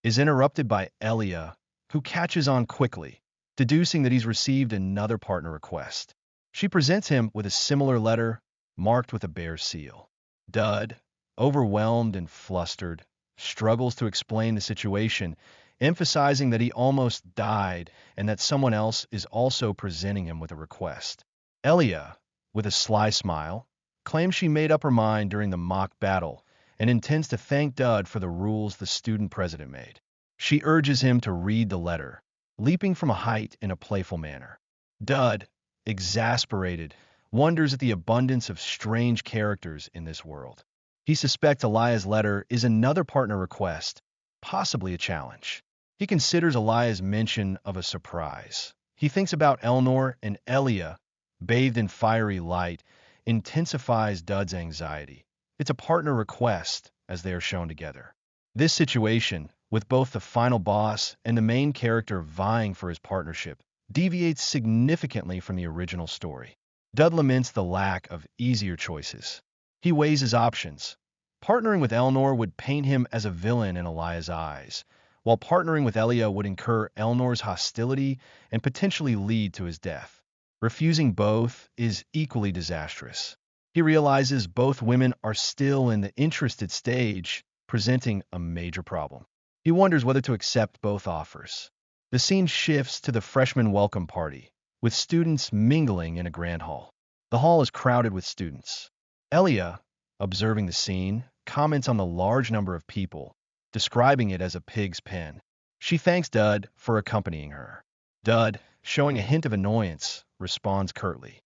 is interrupted by Elia, who catches on quickly, deducing that he's received another partner request. She presents him with a similar letter, marked with a bear seal. Dud, overwhelmed and flustered, struggles to explain the situation, emphasizing that he almost died and that someone else is also presenting him with a request. Elia, with a sly smile, claims she made up her mind during the mock battle and intends to thank Dud for the rules the student president made. She urges him to read the letter, leaping from a height in a playful manner. Dud, exasperated, wonders at the abundance of strange characters in this world. He suspects Elia's letter is another partner request, possibly a challenge. He considers Elia's mention of a surprise. He thinks about Elnor, and Elia, bathed in fiery light, intensifies Dud's anxiety. It's a partner request, as they are shown together. This situation, with both the final boss and the main character vying for his partnership, deviates significantly from the original story. Dud laments the lack of easier choices. He weighs his options. Partnering with Elnor would paint him as a villain in Elia's eyes, while partnering with Elia would incur Elnor's hostility and potentially lead to his death. Refusing both is equally disastrous. He realizes both women are still in the interested stage, presenting a major problem. He wonders whether to accept both offers. The scene shifts to the freshman welcome party, with students mingling in a grand hall. The hall is crowded with students. Elia, observing the scene, comments on the large number of people, describing it as a pig's pen. She thanks Dud for accompanying her. Dud, showing a hint of annoyance, responds curtly.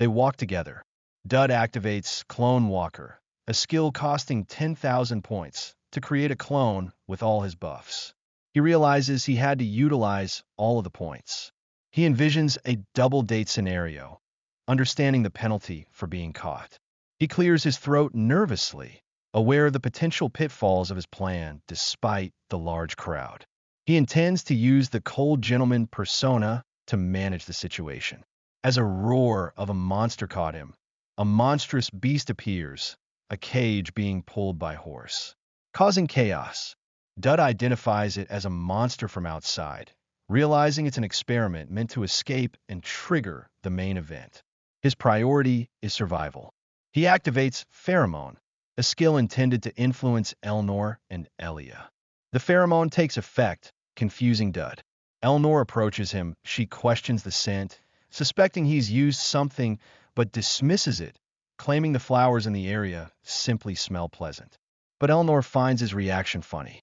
They walk together. Dud activates Clone Walker, a skill costing 10,000 points, to create a clone with all his buffs. He realizes he had to utilize all of the points. He envisions a double date scenario, understanding the penalty for being caught. He clears his throat nervously, aware of the potential pitfalls of his plan despite the large crowd. He intends to use the cold gentleman persona to manage the situation. As a roar of a monster caught him, a monstrous beast appears, a cage being pulled by horse. Causing chaos, Dud identifies it as a monster from outside, realizing it's an experiment meant to escape and trigger the main event. His priority is survival. He activates Pheromone, a skill intended to influence Elnor and Elia. The pheromone takes effect, confusing Dud. Elnor approaches him. She questions the scent, suspecting he's used something, but dismisses it, claiming the flowers in the area simply smell pleasant. But Elnor finds his reaction funny.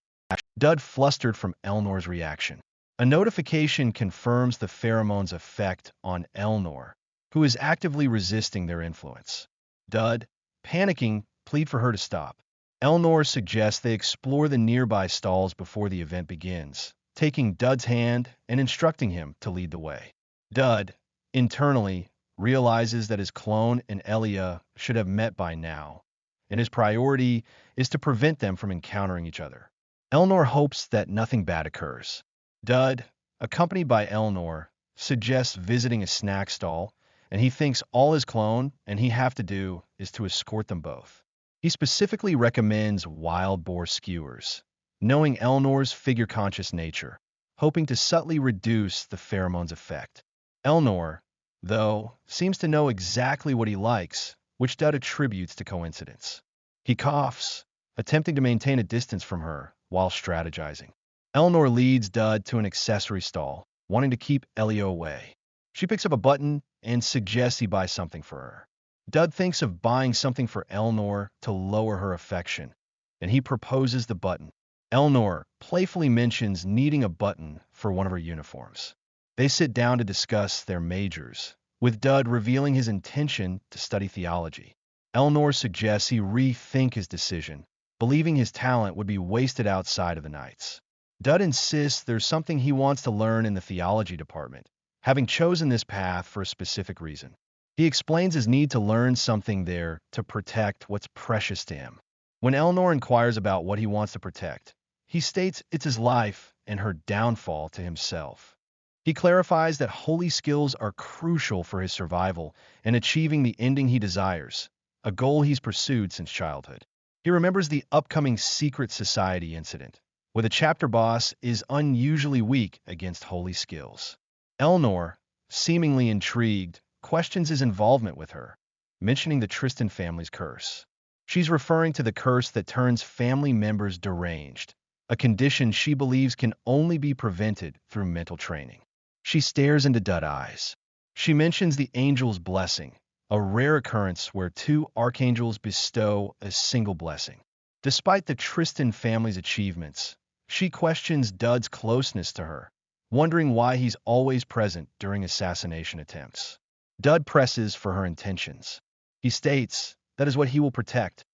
Dud flustered from Elnor's reaction. A notification confirms the pheromone's effect on Elnor, who is actively resisting their influence. Dud, panicking, plead for her to stop. Elnor suggests they explore the nearby stalls before the event begins, taking Dud's hand and instructing him to lead the way. Dud, internally, realizes that his clone and Elia should have met by now, and his priority is to prevent them from encountering each other. Elnor hopes that nothing bad occurs. Dud, accompanied by Elnor, suggests visiting a snack stall, and he thinks all his clone and he have to do is to escort them both. He specifically recommends wild boar skewers, knowing Elnor's figure-conscious nature, hoping to subtly reduce the pheromone's effect. Elnor, though, seems to know exactly what he likes, which Dud attributes to coincidence. He coughs, attempting to maintain a distance from her while strategizing. Elnor leads Dud to an accessory stall, wanting to keep Elia away. She picks up a button and suggests he buy something for her. Dud thinks of buying something for Elnor to lower her affection, and he proposes the button. Elnor playfully mentions needing a button for one of her uniforms. They sit down to discuss their majors, with Dud revealing his intention to study theology. Elnor suggests he rethink his decision, believing his talent would be wasted outside of the Knights. Dud insists there's something he wants to learn in the theology department, having chosen this path for a specific reason. He explains his need to learn something there to protect what's precious to him. When Eleanor inquires about what he wants to protect, he states it's his life and her downfall to himself. He clarifies that holy skills are crucial for his survival and achieving the ending he desires, a goal he's pursued since childhood. He remembers the upcoming secret society incident, where the chapter boss is unusually weak against holy skills. Eleanor, seemingly intrigued, questions his involvement with her, mentioning the Tristan family's curse. She's referring to the curse that turns family members deranged, a condition she believes can only be prevented through mental training. She stares into Dud eyes. She mentions the angel's blessing, a rare occurrence where two archangels bestow a single blessing. Despite the Tristan family's achievements, she questions Dud's closeness to her, wondering why he's always present during assassination attempts. Dud presses for her intentions. He states that is what he will protect,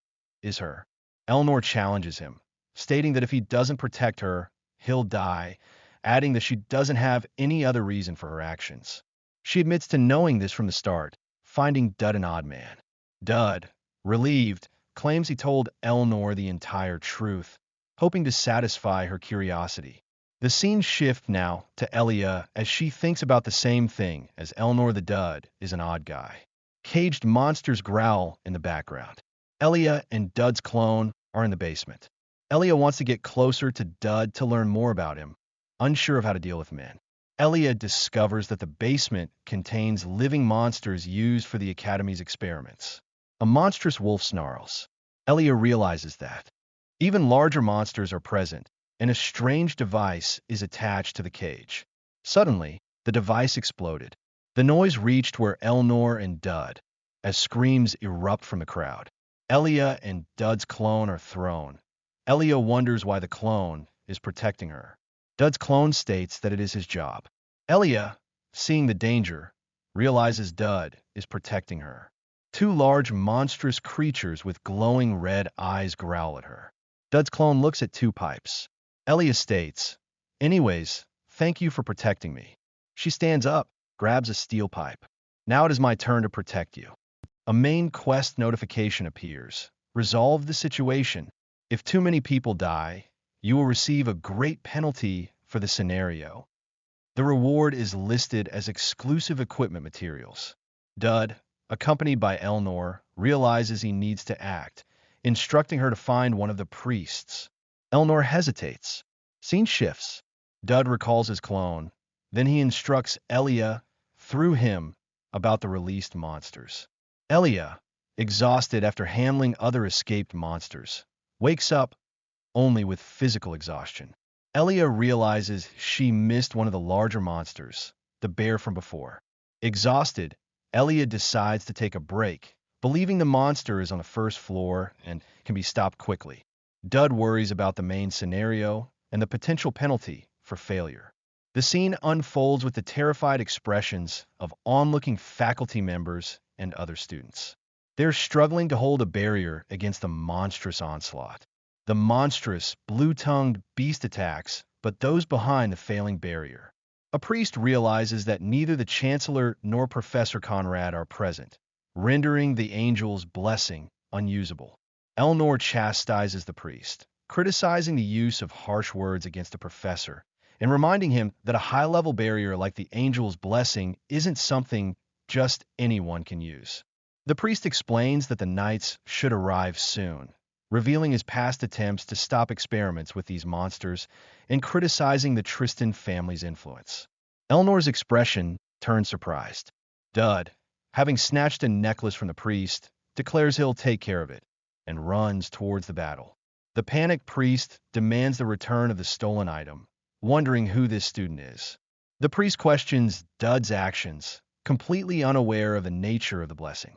is her. Eleanor challenges him, stating that if he doesn't protect her, he'll die, adding that she doesn't have any other reason for her actions. She admits to knowing this from the start, finding Dud an odd man. Dud, relieved, claims he told Eleanor the entire truth, hoping to satisfy her curiosity. The scene shifts now to Elia as she thinks about the same thing as Eleanor the Dud is an odd guy. Caged monsters growl in the background. Elia and Dud's clone are in the basement. Elia wants to get closer to Dud to learn more about him, unsure of how to deal with men. Elia discovers that the basement contains living monsters used for the Academy's experiments. A monstrous wolf snarls. Elia realizes that. Even larger monsters are present, and a strange device is attached to the cage. Suddenly, the device exploded. The noise reached where Eleanor and Dud, as screams erupt from the crowd. Elia and Dud's clone are thrown. Elia wonders why the clone is protecting her. Dud's clone states that it is his job. Elia, seeing the danger, realizes Dud is protecting her. Two large monstrous creatures with glowing red eyes growl at her. Dud's clone looks at two pipes. Elia states, "Anyways, thank you for protecting me." She stands up, grabs a steel pipe. "Now it is my turn to protect you." A main quest notification appears. Resolve the situation. If too many people die, you will receive a great penalty for the scenario. The reward is listed as exclusive equipment materials. Dud, accompanied by Eleanor, realizes he needs to act, instructing her to find one of the priests. Eleanor hesitates. Scene shifts. Dud recalls his clone. Then he instructs Elia, through him, about the released monsters. Elia, exhausted after handling other escaped monsters, wakes up only with physical exhaustion. Elia realizes she missed one of the larger monsters, the bear from before. Exhausted, Elia decides to take a break, believing the monster is on the first floor and can be stopped quickly. Dud worries about the main scenario and the potential penalty for failure. The scene unfolds with the terrified expressions of onlooking faculty members and other students. They're struggling to hold a barrier against the monstrous onslaught. The monstrous, blue-tongued beast attacks, but those behind the failing barrier. A priest realizes that neither the Chancellor nor Professor Conrad are present, rendering the angel's blessing unusable. Eleanor chastises the priest, criticizing the use of harsh words against the professor, and reminding him that a high-level barrier like the angel's blessing isn't something just anyone can use. The priest explains that the knights should arrive soon, revealing his past attempts to stop experiments with these monsters and criticizing the Tristan family's influence. Eleanor's expression turns surprised. Dud, having snatched a necklace from the priest, declares he'll take care of it and runs towards the battle. The panicked priest demands the return of the stolen item, wondering who this student is. The priest questions Dud's actions, completely unaware of the nature of the blessing.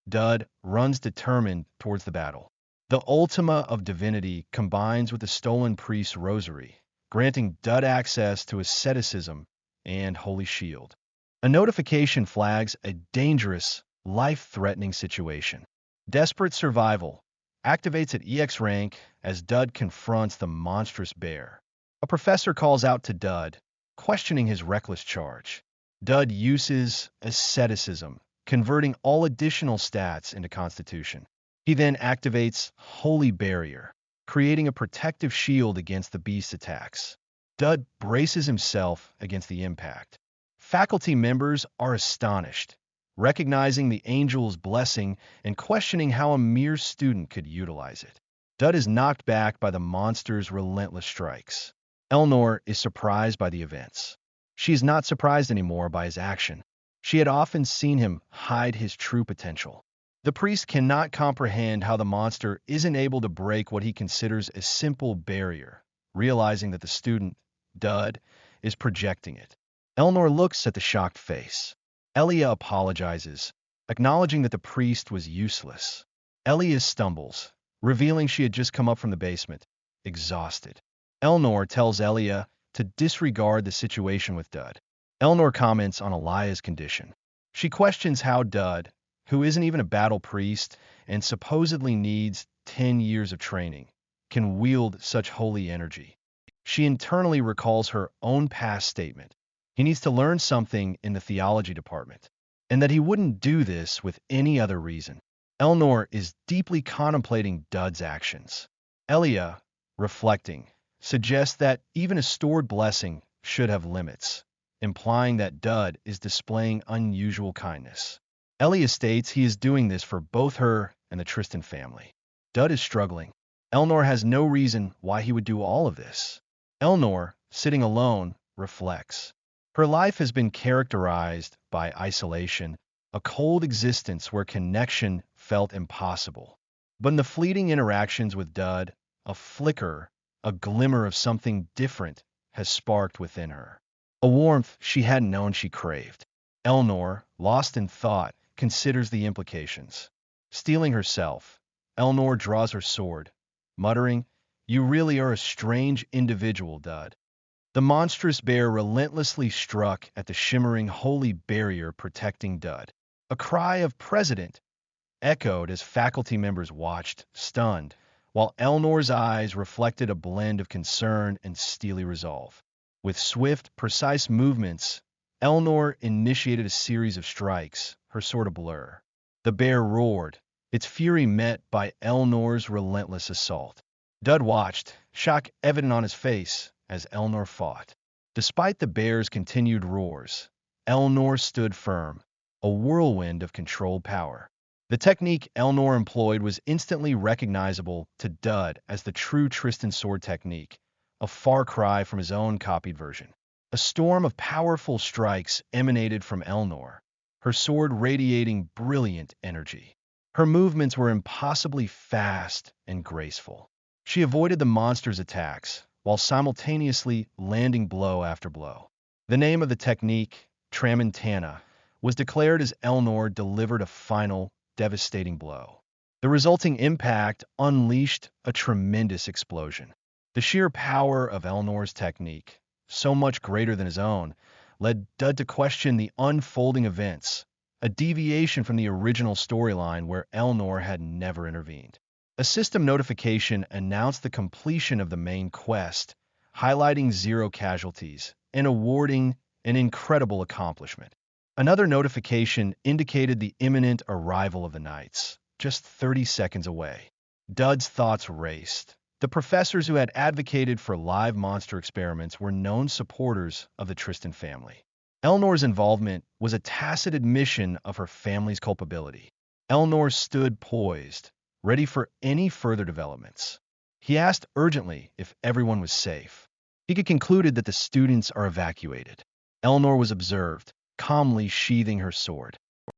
Dud runs determined towards the battle. The Ultima of Divinity combines with the stolen priest's rosary, granting Dud access to asceticism and holy shield. A notification flags a dangerous, life-threatening situation. Desperate survival activates at EX rank as Dud confronts the monstrous bear. A professor calls out to Dud, questioning his reckless charge. Dud uses asceticism, converting all additional stats into Constitution. He then activates Holy Barrier, creating a protective shield against the beast's attacks. Dud braces himself against the impact. Faculty members are astonished, recognizing the angel's blessing and questioning how a mere student could utilize it. Dud is knocked back by the monster's relentless strikes. Elnor is surprised by the events. She is not surprised anymore by his action. She had often seen him hide his true potential. The priest cannot comprehend how the monster isn't able to break what he considers a simple barrier, realizing that the student, Dud, is projecting it. Elnor looks at the shocked face. Elia apologizes, acknowledging that the priest was useless. Elia stumbles, revealing she had just come up from the basement, exhausted. Elnor tells Elia to disregard the situation with Dud. Elnor comments on Elia's condition. She questions how Dud, who isn't even a battle priest and supposedly needs 10 years of training, can wield such holy energy. She internally recalls her own past statement. He needs to learn something in the theology department, and that he wouldn't do this with any other reason. Elnor is deeply contemplating Dud's actions. Elia, reflecting, suggests that even a stored blessing should have limits, implying that Dud is displaying unusual kindness. Elia states he is doing this for both her and the Tristan family. Dud is struggling. Elnor has no reason why he would do all of this. Elnor, sitting alone, reflects. Her life has been characterized by isolation, a cold existence where connection felt impossible. But in the fleeting interactions with Dud, a flicker, a glimmer of something different has sparked within her. A warmth she hadn't known she craved. Elnor, lost in thought, considers the implications. Steeling herself, Elnor draws her sword, muttering, "You really are a strange individual, Dud." The monstrous bear relentlessly struck at the shimmering holy barrier protecting Dud. A cry of "President!" echoed as faculty members watched, stunned, while Elnor's eyes reflected a blend of concern and steely resolve. With swift, precise movements, Elnor initiated a series of strikes, her sword ablur. The bear roared, its fury met by Elnor's relentless assault. Dud watched, shock evident on his face, as Elnor fought. Despite the bear's continued roars, Elnor stood firm, a whirlwind of controlled power. The technique Elnor employed was instantly recognizable to Dud as the true Tristan sword technique, a far cry from his own copied version. A storm of powerful strikes emanated from Elnor, her sword radiating brilliant energy. Her movements were impossibly fast and graceful. She avoided the monster's attacks, while simultaneously landing blow after blow. The name of the technique, Tramontana, was declared as Elnor delivered a final, devastating blow. The resulting impact unleashed a tremendous explosion. The sheer power of Elnor's technique, so much greater than his own, led Dud to question the unfolding events, a deviation from the original storyline where Elnor had never intervened. A system notification announced the completion of the main quest, highlighting 0 casualties and awarding an incredible accomplishment. Another notification indicated the imminent arrival of the knights, just 30 seconds away. Dud's thoughts raced. The professors who had advocated for live monster experiments were known supporters of the Tristan family. Elnor's involvement was a tacit admission of her family's culpability. Elnor stood poised, ready for any further developments. He asked urgently if everyone was safe. He had concluded that the students are evacuated. Elnor was observed, calmly sheathing her sword.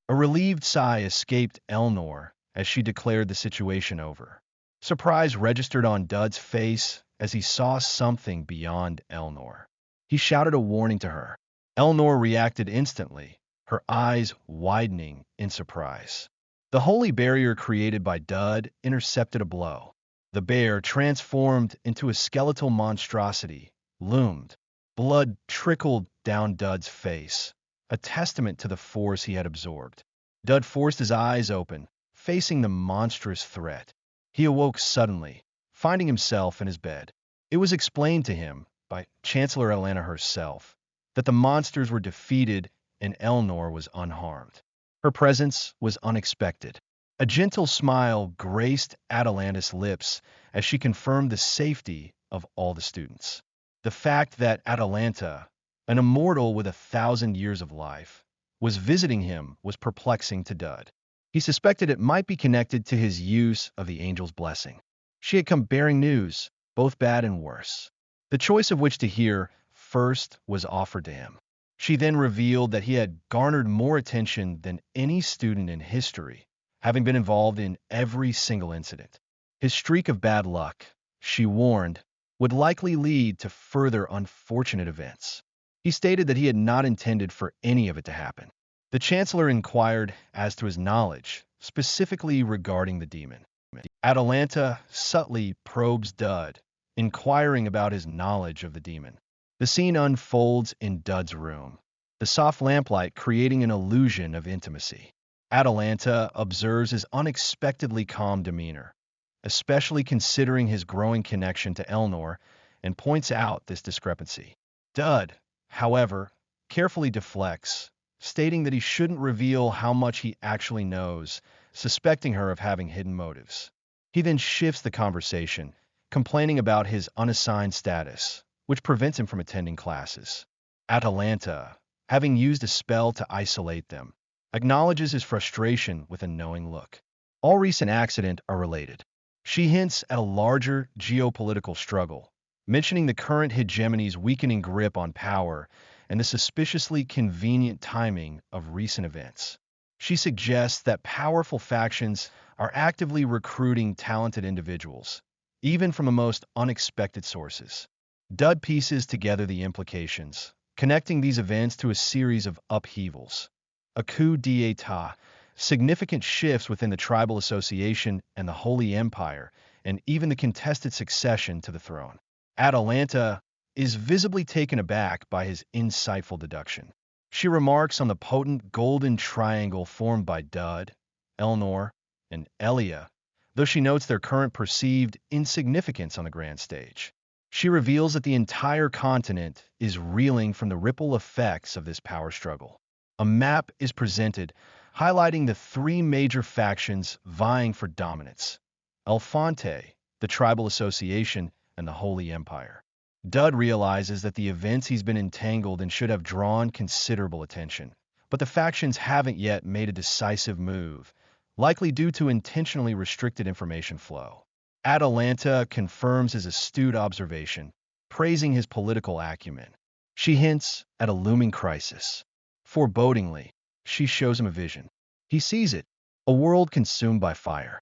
A relieved sigh escaped Elnor as she declared the situation over. Surprise registered on Dud's face as he saw something beyond Elnor. He shouted a warning to her. Elnor reacted instantly, her eyes widening in surprise. The holy barrier created by Dud intercepted a blow. The bear, transformed into a skeletal monstrosity, loomed. Blood trickled down Dud's face, a testament to the force he had absorbed. Dud forced his eyes open, facing the monstrous threat. He awoke suddenly, finding himself in his bed. It was explained to him by Chancellor Elena herself, that the monsters were defeated and Elnor was unharmed. Her presence was unexpected. A gentle smile graced Atalanta's lips as she confirmed the safety of all the students. The fact that Atalanta, an immortal with 1,000 years of life, was visiting him was perplexing to Dud. He suspected it might be connected to his use of the angel's blessing. She had come bearing news, both bad and worse. The choice of which to hear first was offered to him. She then revealed that he had garnered more attention than any student in history, having been involved in every single incident. His streak of bad luck, she warned, would likely lead to further unfortunate events. He stated that he had not intended for any of it to happen. The Chancellor inquired as to his knowledge, specifically regarding the demon. Atalanta subtly probes Dud, inquiring about his knowledge of the demon. The scene unfolds in Dud's room, the soft lamplight creating an illusion of intimacy. Atalanta observes his unexpectedly calm demeanor, especially considering his growing connection to Elnor, and points out this discrepancy. Dud, however, carefully deflects, stating that he shouldn't reveal how much he actually knows, suspecting her of having hidden motives. He then shifts the conversation, complaining about his unassigned status, which prevents him from attending classes. Atalanta, having used a spell to isolate them, acknowledges his frustration with a knowing look. All recent accidents are related. She hints at a larger geopolitical struggle, mentioning the current hegemony's weakening grip on power and the suspiciously convenient timing of recent events. She suggests that powerful factions are actively recruiting talented individuals, even from the most unexpected sources. Dud pieces together the implications, connecting these events to a series of upheavals. A coup d'état, significant shifts within the tribal association and the Holy Empire, and even the contested succession to the throne. Atalanta is visibly taken aback by his insightful deduction. She remarks on the potent golden triangle formed by Dud, Elnor, and Elia, though she notes their current perceived insignificance on the grand stage. She reveals that the entire continent is reeling from the ripple effects of this power struggle. A map is presented, highlighting the three major factions vying for dominance: Elfonte, the tribal association, and the Holy Empire. Dud realizes that the events he's been entangled in should have drawn considerable attention, but the factions haven't yet made a decisive move, likely due to intentionally restricted information flow. Atalanta confirms his astute observation, praising his political acumen. She hints at a looming crisis. Forebodingly, she shows him a vision. He sees it, a world consumed by fire.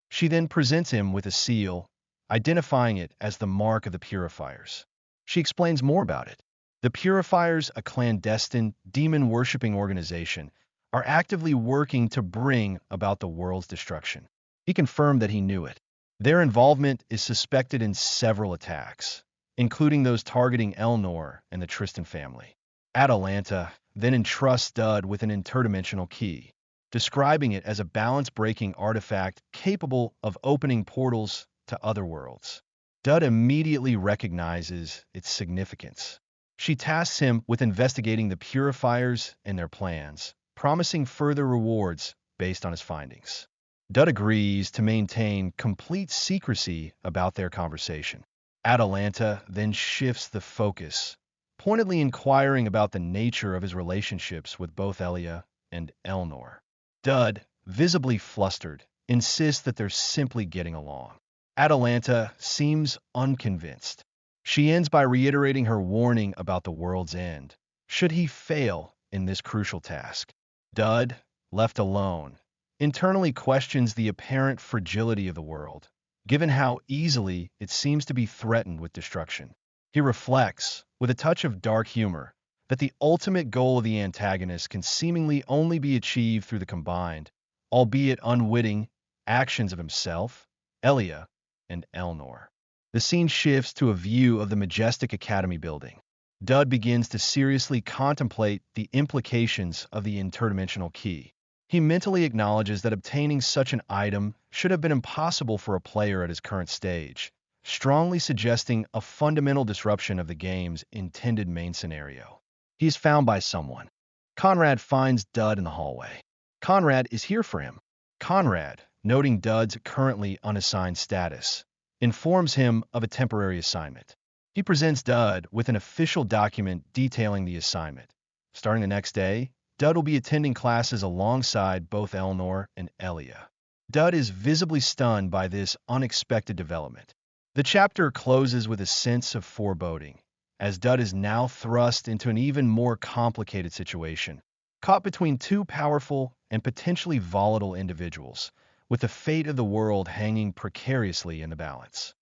She then presents him with a seal, identifying it as the mark of the Purifiers. She explains more about it. The Purifiers, a clandestine, demon-worshipping organization, are actively working to bring about the world's destruction. He confirmed that he knew it. Their involvement is suspected in several attacks, including those targeting Elnor and the Tristan family. Atalanta then entrusts Dud with an interdimensional key, describing it as a balance-breaking artifact capable of opening portals to other worlds. Dud immediately recognizes its significance. She tasks him with investigating the Purifiers and their plans, promising further rewards based on his findings. Dud agrees to maintain complete secrecy about their conversation. Atalanta then shifts the focus, pointedly inquiring about the nature of his relationships with both Elia and Elnor. Dud, visibly flustered, insists that they're simply getting along. Atalanta seems unconvinced. She ends by reiterating her warning about the world's end, should he fail in this crucial task. Dud, left alone, internally questions the apparent fragility of the world, given how easily it seems to be threatened with destruction. He reflects, with a touch of dark humor, that the ultimate goal of the antagonist can seemingly only be achieved through the combined, albeit unwitting, actions of himself, Elia, and Elnor. The scene shifts to a view of the majestic academy building. Dud begins to seriously contemplate the implications of the interdimensional key. He mentally acknowledges that obtaining such an item should have been impossible for a player at his current stage, strongly suggesting a fundamental disruption of the game's intended main scenario. He is found by someone. Conrad finds Dud in the hallway. Conrad is here for him. Conrad, noting Dud's currently unassigned status, informs him of a temporary assignment. He presents Dud with an official document detailing the assignment. Starting the next day, Dud will be attending classes alongside both Eleanor and Elia. Dud is visibly stunned by this unexpected development. The chapter closes with a sense of foreboding, as Dud is now thrust into an even more complicated situation, caught between two powerful and potentially volatile individuals, with the fate of the world hanging precariously in the balance.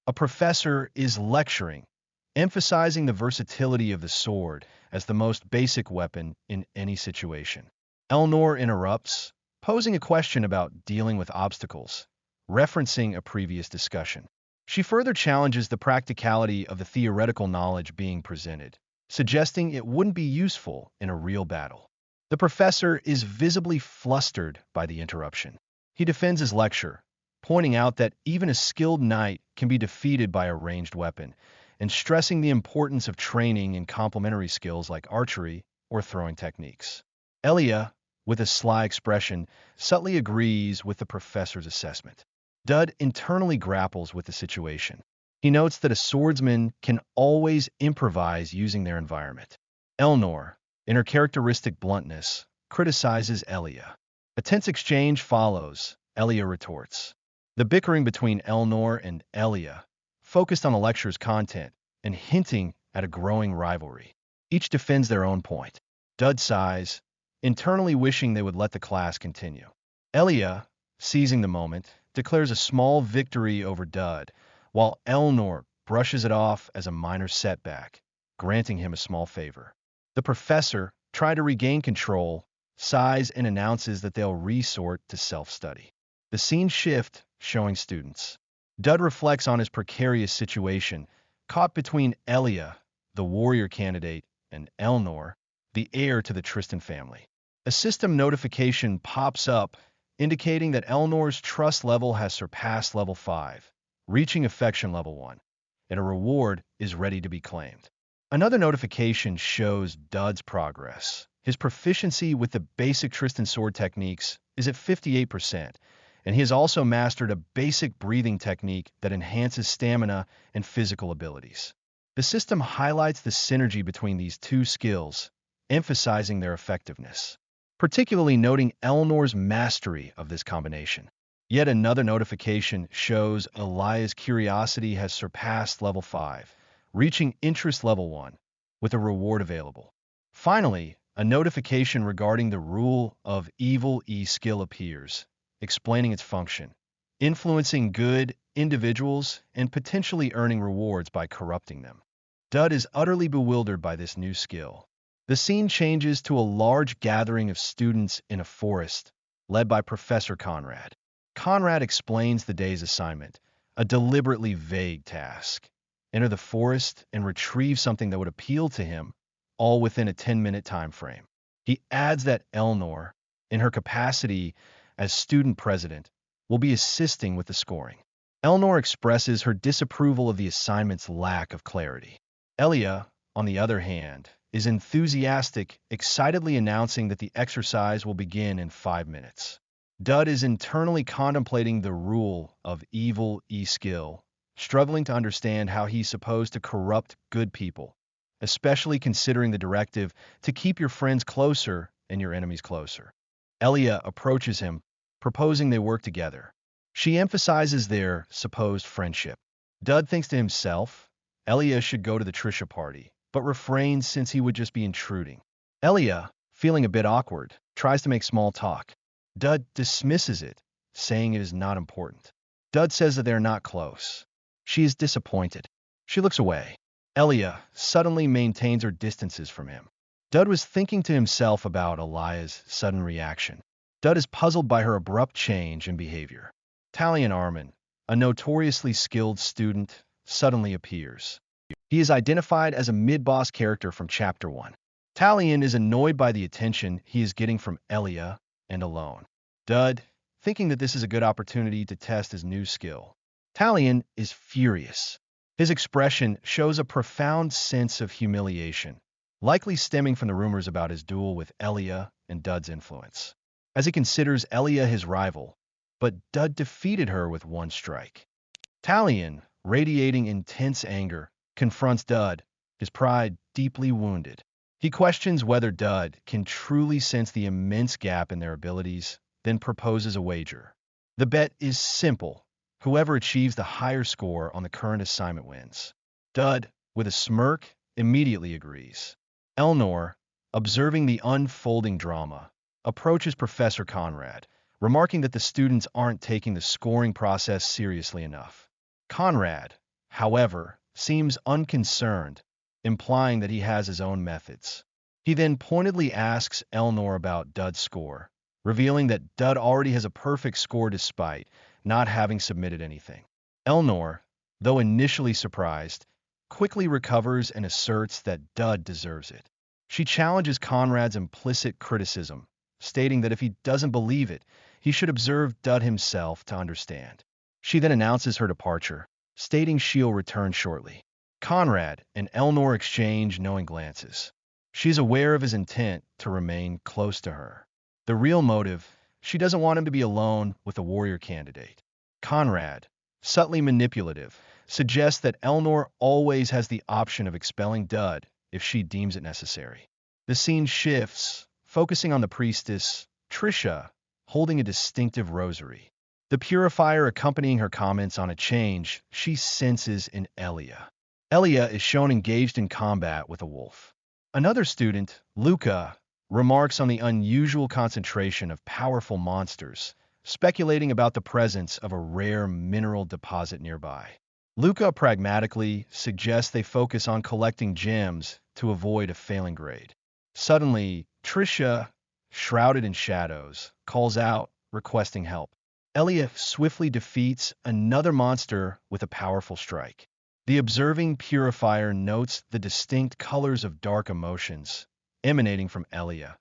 A professor is lecturing, emphasizing the versatility of the sword as the most basic weapon in any situation. Eleanor interrupts, posing a question about dealing with obstacles, referencing a previous discussion. She further challenges the practicality of the theoretical knowledge being presented, suggesting it wouldn't be useful in a real battle. The professor is visibly flustered by the interruption. He defends his lecture, pointing out that even a skilled knight can be defeated by a ranged weapon, and stressing the importance of training in complementary skills like archery or throwing techniques. Elia, with a sly expression, subtly agrees with the professor's assessment. Dud internally grapples with the situation. He notes that a swordsman can always improvise using their environment. Eleanor, in her characteristic bluntness, criticizes Elia. A tense exchange follows. Elia retorts. The bickering between Eleanor and Elia focused on the lecture's content and hinting at a growing rivalry. Each defends their own point. Dud sighs, internally wishing they would let the class continue. Elia, seizing the moment, declares a small victory over Dud, while Eleanor brushes it off as a minor setback, granting him a small favor. The professor, trying to regain control, sighs and announces that they'll resort to self-study. The scene shifts, showing students. Dud reflects on his precarious situation, caught between Elia, the warrior candidate, and Eleanor, the heir to the Tristan family. A system notification pops up, indicating that Eleanor's trust level has surpassed level 5, reaching affection level 1, and a reward is ready to be claimed. Another notification shows Dud's progress. His proficiency with the basic Tristan sword techniques is at 58%, and he has also mastered a basic breathing technique that enhances stamina and physical abilities. The system highlights the synergy between these two skills, emphasizing their effectiveness, particularly noting Eleanor's mastery of this combination. Yet another notification shows Elia's curiosity has surpassed level 5, reaching interest level 1, with a reward available. Finally, a notification regarding the rule of evil E skill appears, explaining its function, influencing good individuals and potentially earning rewards by corrupting them. Dud is utterly bewildered by this new skill. The scene changes to a large gathering of students in a forest, led by Professor Conrad. Conrad explains the day's assignment, a deliberately vague task. Enter the forest and retrieve something that would appeal to him, all within a 10-minute time frame. He adds that Eleanor, in her capacity as student president, will be assisting with the scoring. Eleanor expresses her disapproval of the assignment's lack of clarity. Elia, on the other hand, is enthusiastic, excitedly announcing that the exercise will begin in 5 minutes. Dud is internally contemplating the rule of evil E-skill, struggling to understand how he's supposed to corrupt good people, especially considering the directive to keep your friends closer and your enemies closer. Elia approaches him, proposing they work together. She emphasizes their supposed friendship. Dud thinks to himself, Elia should go to the Trisha party, but refrains since he would just be intruding. Elia, feeling a bit awkward, tries to make small talk. Dud dismisses it, saying it is not important. Dud says that they are not close. She is disappointed. She looks away. Elia suddenly maintains her distances from him. Dud was thinking to himself about Elia's sudden reaction. Dud is puzzled by her abrupt change in behavior. Talion Armin, a notoriously skilled student, suddenly appears. He is identified as a mid-boss character from Chapter 1. Talion is annoyed by the attention he is getting from Elia and alone. Dud, thinking that this is a good opportunity to test his new skill, Talion is furious. His expression shows a profound sense of humiliation, likely stemming from the rumors about his duel with Elia and Dud's influence, as he considers Elia his rival, but Dud defeated her with one strike. Talion, radiating intense anger, confronts Dud, his pride deeply wounded. He questions whether Dud can truly sense the immense gap in their abilities, then proposes a wager. The bet is simple. Whoever achieves the higher score on the current assignment wins. Dud, with a smirk, immediately agrees. Elnor, observing the unfolding drama, approaches Professor Conrad, remarking that the students aren't taking the scoring process seriously enough. Conrad, however, seems unconcerned, implying that he has his own methods. He then pointedly asks Elnor about Dud's score, revealing that Dud already has a perfect score despite not having submitted anything. Elnor, though initially surprised, quickly recovers and asserts that Dud deserves it. She challenges Conrad's implicit criticism, stating that if he doesn't believe it, he should observe Dud himself to understand. She then announces her departure, stating she'll return shortly. Conrad and Elnor exchange knowing glances. She's aware of his intent to remain close to her. The real motive: she doesn't want him to be alone with a warrior candidate. Conrad, subtly manipulative, suggests that Elnor always has the option of expelling Dud if she deems it necessary. The scene shifts, focusing on the priestess, Trisha, holding a distinctive rosary. The purifier accompanying her comments on a change she senses in Elia. Elia is shown engaged in combat with a wolf. Another student, Luca, remarks on the unusual concentration of powerful monsters, speculating about the presence of a rare mineral deposit nearby. Luca pragmatically suggests they focus on collecting gems to avoid a failing grade. Suddenly, Trisha, shrouded in shadows, calls out, requesting help. Elia swiftly defeats another monster with a powerful strike. The observing purifier notes the distinct colors of dark emotions emanating from Elia,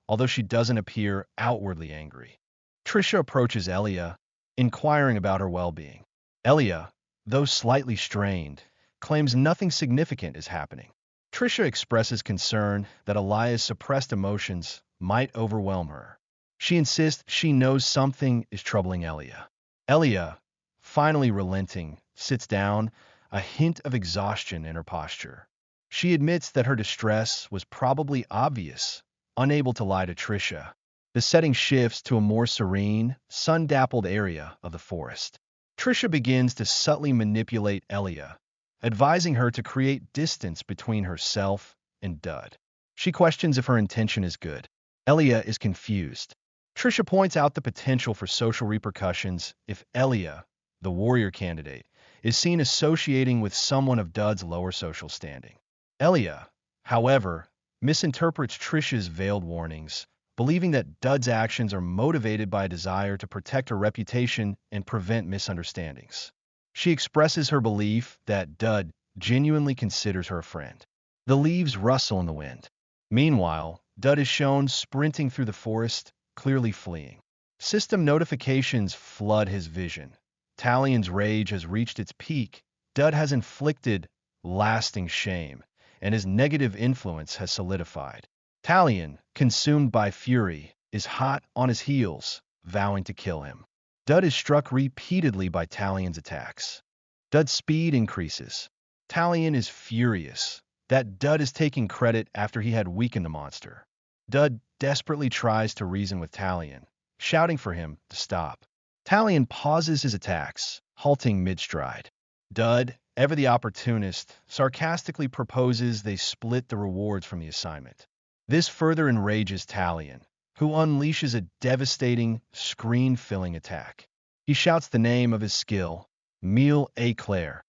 although she doesn't appear outwardly angry. Trisha approaches Elia, inquiring about her well-being. Elia, though slightly strained, claims nothing significant is happening. Trisha expresses concern that Elia's suppressed emotions might overwhelm her. She insists she knows something is troubling Elia. Elia, finally relenting, sits down, a hint of exhaustion in her posture. She admits that her distress was probably obvious, unable to lie to Trisha. The setting shifts to a more serene, sun-dappled area of the forest. Trisha begins to subtly manipulate Elia, advising her to create distance between herself and Dud. She questions if her intention is good. Elia is confused. Trisha points out the potential for social repercussions if Elia, the warrior candidate, is seen associating with someone of Dud's lower social standing. Elia, however, misinterprets Trisha's veiled warnings, believing that Dud's actions are motivated by a desire to protect her reputation and prevent misunderstandings. She expresses her belief that Dud genuinely considers her a friend. The leaves rustle in the wind. Meanwhile, Dud is shown sprinting through the forest, clearly fleeing. System notifications flood his vision. Talion's rage has reached its peak. Dud has inflicted lasting shame, and his negative influence has solidified. Talion, consumed by fury, is hot on his heels, vowing to kill him. Dud is struck repeatedly by Talion's attacks. Dud's speed increases. Talion is furious that Dud is taking credit after he had weakened the monster. Dud desperately tries to reason with Talion, shouting for him to stop. Talion pauses his attacks, halting mid-stride. Dud, ever the opportunist, sarcastically proposes they split the rewards from the assignment. This further enrages Talion, who unleashes a devastating, screen-filling attack. He shouts the name of his skill, Mille Éclair,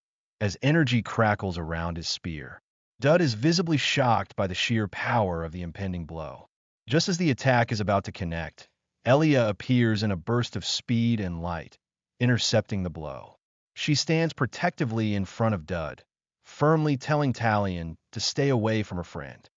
as energy crackles around his spear. Dud is visibly shocked by the sheer power of the impending blow. Just as the attack is about to connect, Elia appears in a burst of speed and light, intercepting the blow. She stands protectively in front of Dud, firmly telling Talion to stay away from her friend.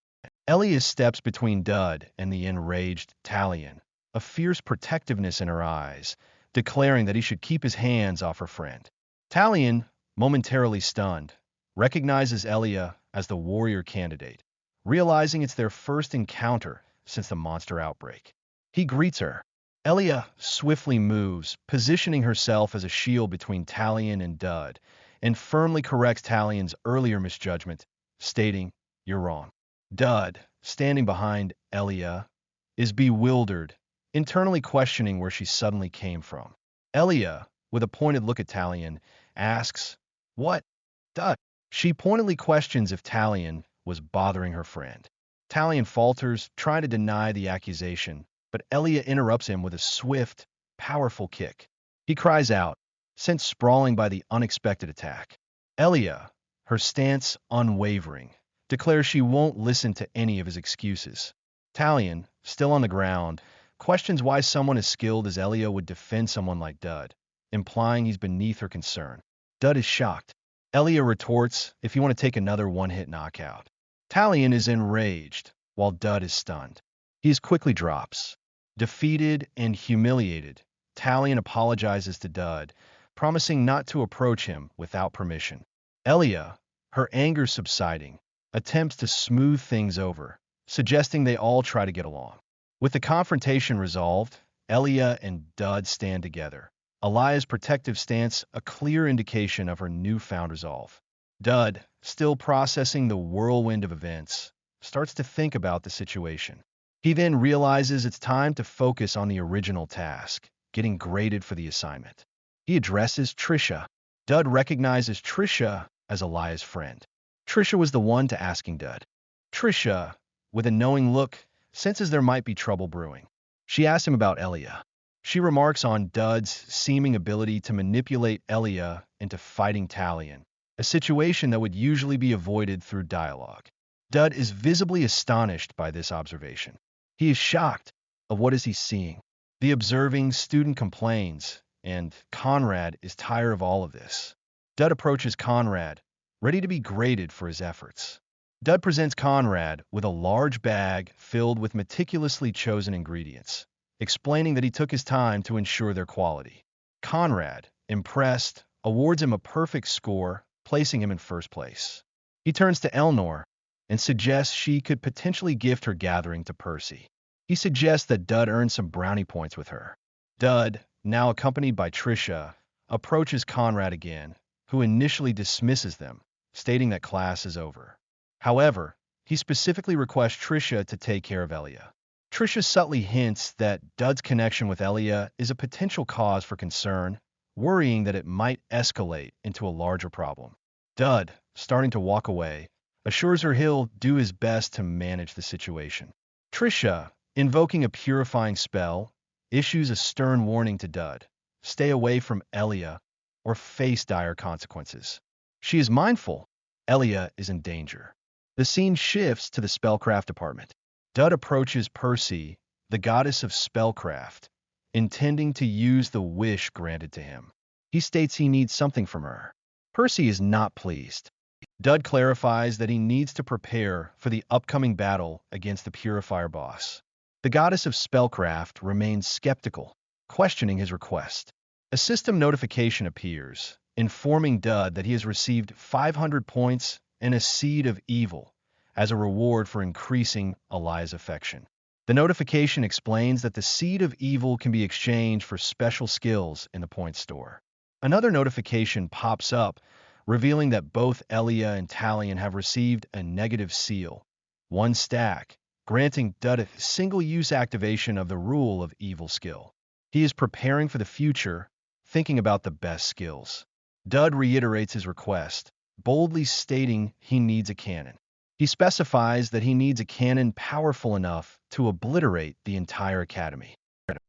Elia steps between Dud and the enraged Talion, a fierce protectiveness in her eyes, declaring that he should keep his hands off her friend. Talion, momentarily stunned, recognizes Elia as the warrior candidate, realizing it's their first encounter since the monster outbreak. He greets her. Elia swiftly moves, positioning herself as a shield between Talion and Dud, and firmly corrects Talion's earlier misjudgment, stating, "You're wrong." Dud, standing behind Elia, is bewildered, internally questioning where she suddenly came from. Elia, with a pointed look at Talion, asks, "What? Dud?" She pointedly questions if Talion was bothering her friend. Talion falters, trying to deny the accusation, but Elia interrupts him with a swift, powerful kick. He cries out, sent sprawling by the unexpected attack. Elia, her stance unwavering, declares she won't listen to any of his excuses. Talion, still on the ground, questions why someone as skilled as Elia would defend someone like Dud, implying he's beneath her concern. Dud is shocked. Elia retorts, "If you want to take another one-hit knockout." Talion is enraged, while Dud is stunned. He quickly drops. Defeated and humiliated, Talion apologizes to Dud, promising not to approach him without permission. Elia, her anger subsiding, attempts to smooth things over, suggesting they all try to get along. With the confrontation resolved, Elia and Dud stand together. Elia's protective stance a clear indication of her newfound resolve. Dud, still processing the whirlwind of events, starts to think about the situation. He then realizes it's time to focus on the original task, getting graded for the assignment. He addresses Trisha. Dud recognizes Trisha as Elia's friend. Trisha was the one to asking Dud. Trisha, with a knowing look, senses there might be trouble brewing. She asks him about Elia. She remarks on Dud's seeming ability to manipulate Elia into fighting Talion, a situation that would usually be avoided through dialogue. Dud is visibly astonished by this observation. He is shocked of what is he seeing. The observing student complains, and Conrad is tired of all of this. Dud approaches Conrad, ready to be graded for his efforts. Dud presents Conrad with a large bag filled with meticulously chosen ingredients, explaining that he took his time to ensure their quality. Conrad, impressed, awards him a perfect score, placing him in first place. He turns to Elnor and suggests she could potentially gift her gathering to Percy. He suggests that Dud earn some brownie points with her. Dud, now accompanied by Trisha, approaches Conrad again, who initially dismisses them, stating that class is over. However, he specifically requests Trisha to take care of Elia. Trisha subtly hints that Dud's connection with Elia is a potential cause for concern, worrying that it might escalate into a larger problem. Dud, starting to walk away, assures her he'll do his best to manage the situation. Trisha, invoking a purifying spell, issues a stern warning to Dud: stay away from Elia or face dire consequences. She is mindful Elia is in danger. The scene shifts to the spellcraft department. Dud approaches Percy, the goddess of spellcraft, intending to use the wish granted to him. He states he needs something from her. Percy is not pleased. Dud clarifies that he needs to prepare for the upcoming battle against the Purifier boss. The goddess of spellcraft remains skeptical, questioning his request. A system notification appears, informing Dud that he has received 500 points and a seed of evil as a reward for increasing Elia's affection. The notification explains that the seed of evil can be exchanged for special skills in the point store. Another notification pops up, revealing that both Elia and Talion have received a negative seal, one stack, granting Dud a single-use activation of the Rule of Evil skill. He is preparing for the future, thinking about the best skills. Dud reiterates his request, boldly stating he needs a cannon. He specifies that he needs a cannon powerful enough to obliterate the entire academy.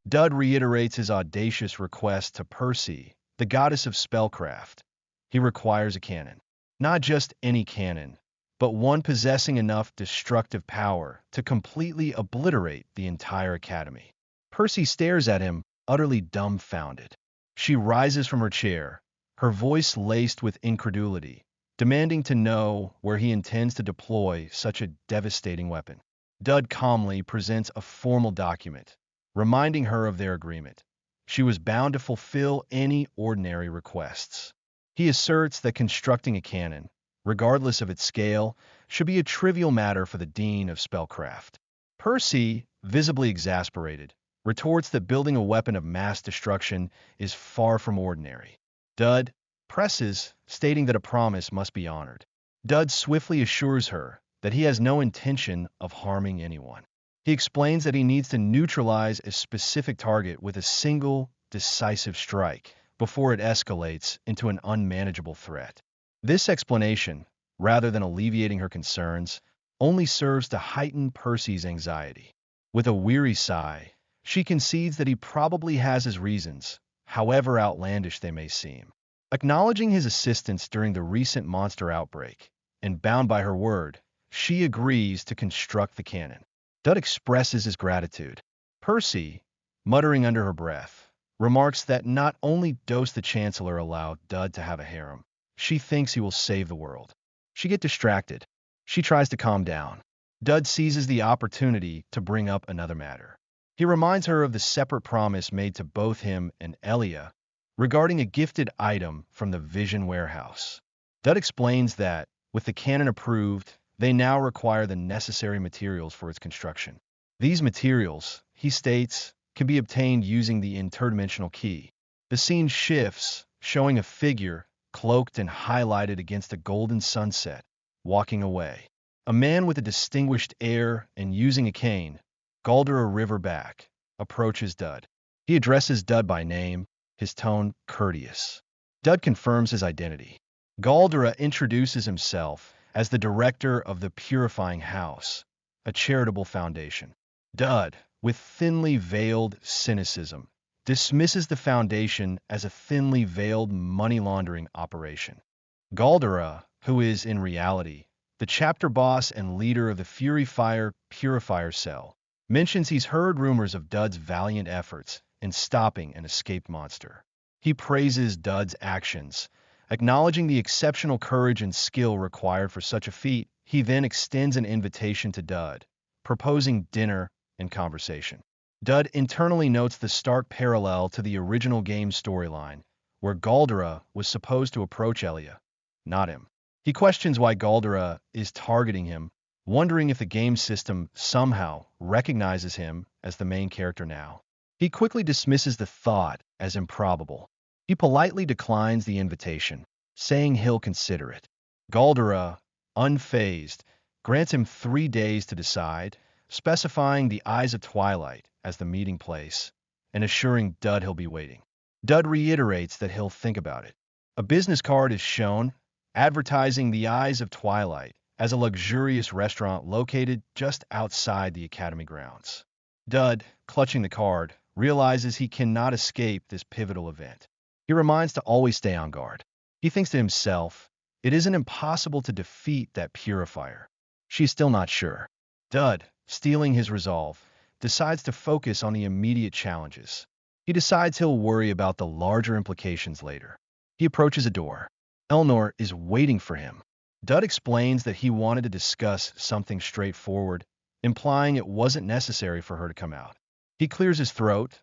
Dud reiterates his audacious request to Percy, the goddess of spellcraft. He requires a cannon. Not just any cannon, but one possessing enough destructive power to completely obliterate the entire academy. Percy stares at him, utterly dumbfounded. She rises from her chair, her voice laced with incredulity, demanding to know where he intends to deploy such a devastating weapon. Dud calmly presents a formal document, reminding her of their agreement. She was bound to fulfill any ordinary requests. He asserts that constructing a cannon, regardless of its scale, should be a trivial matter for the Dean of Spellcraft. Percy, visibly exasperated, retorts that building a weapon of mass destruction is far from ordinary. Dud presses, stating that a promise must be honored. Dud swiftly assures her that he has no intention of harming anyone. He explains that he needs to neutralize a specific target with a single, decisive strike before it escalates into an unmanageable threat. This explanation, rather than alleviating her concerns, only serves to heighten Percy's anxiety. With a weary sigh, she concedes that he probably has his reasons, however outlandish they may seem. Acknowledging his assistance during the recent monster outbreak, and bound by her word, she agrees to construct the cannon. Dud expresses his gratitude. Percy, muttering under her breath, remarks that not only does the Chancellor allow Dud to have a harem, she thinks he will save the world. She gets distracted. She tries to calm down. Dud seizes the opportunity to bring up another matter. He reminds her of the separate promise made to both him and Elia regarding a gifted item from the Vision Warehouse. Dud explains that, with the cannon approved, they now require the necessary materials for its construction. These materials, he states, can be obtained using the interdimensional key. The scene shifts, showing a figure, cloaked and highlighted against a golden sunset, walking away. A man with a distinguished air and using a cane, Galder a river back, approaches Dud. He addresses Dud by name, his tone courteous. Dud confirms his identity. Galdera introduces himself as the director of the Purifying House, a charitable foundation. Dud, with thinly veiled cynicism, dismisses the foundation as a thinly veiled money laundering operation. Galdera, who is in reality the chapter boss and leader of the Fury Fire Purifier Cell, mentions he's heard rumors of Dud's valiant efforts in stopping an escaped monster. He praises Dud's actions, acknowledging the exceptional courage and skill required for such a feat. He then extends an invitation to Dud, proposing dinner and conversation. Dud internally notes the stark parallel to the original game storyline, where Galdera was supposed to approach Elia, not him. He questions why Galdera is targeting him, wondering if the game system somehow recognizes him as the main character now. He quickly dismisses the thought as improbable. He politely declines the invitation, saying he'll consider it. Galdera, unfazed, grants him 3 days to decide, specifying the Eyes of Twilight as the meeting place, and assuring Dud he'll be waiting. Dud reiterates that he'll think about it. A business card is shown, advertising the Eyes of Twilight as a luxurious restaurant located just outside the academy grounds. Dud, clutching the card, realizes he cannot escape this pivotal event. He reminds to always stay on guard. He thinks to himself, it isn't impossible to defeat that purifier. She's still not sure. Dud, stealing his resolve, decides to focus on the immediate challenges. He decides he'll worry about the larger implications later. He approaches a door. Elnor is waiting for him. Dud explains that he wanted to discuss something straightforward, implying it wasn't necessary for her to come out. He clears his throat,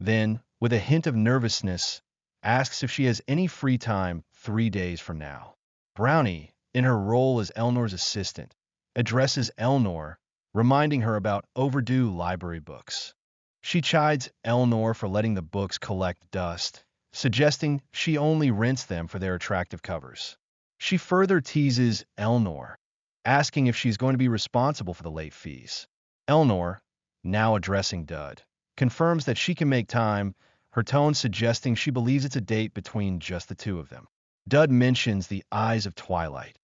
then, with a hint of nervousness, asks if she has any free time 3 days from now. Brownie, in her role as Elnor's assistant, addresses Elnor, reminding her about overdue library books. She chides Elnor for letting the books collect dust, suggesting she only rents them for their attractive covers. She further teases Elnor, asking if she's going to be responsible for the late fees. Elnor, now addressing Dud, confirms that she can make time, her tone suggesting she believes it's a date between just the two of them. Dud mentions the Eyes of Twilight.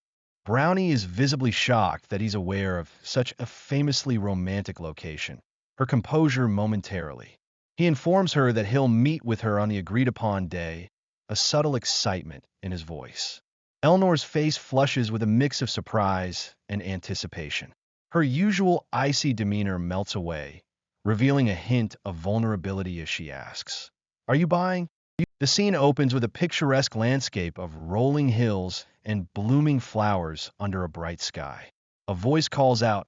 Brownie is visibly shocked that he's aware of such a famously romantic location, her composure momentarily. He informs her that he'll meet with her on the agreed-upon day, a subtle excitement in his voice. Elnor's face flushes with a mix of surprise and anticipation. Her usual icy demeanor melts away, revealing a hint of vulnerability as she asks, "Are you buying?" The scene opens with a picturesque landscape of rolling hills and blooming flowers under a bright sky. A voice calls out,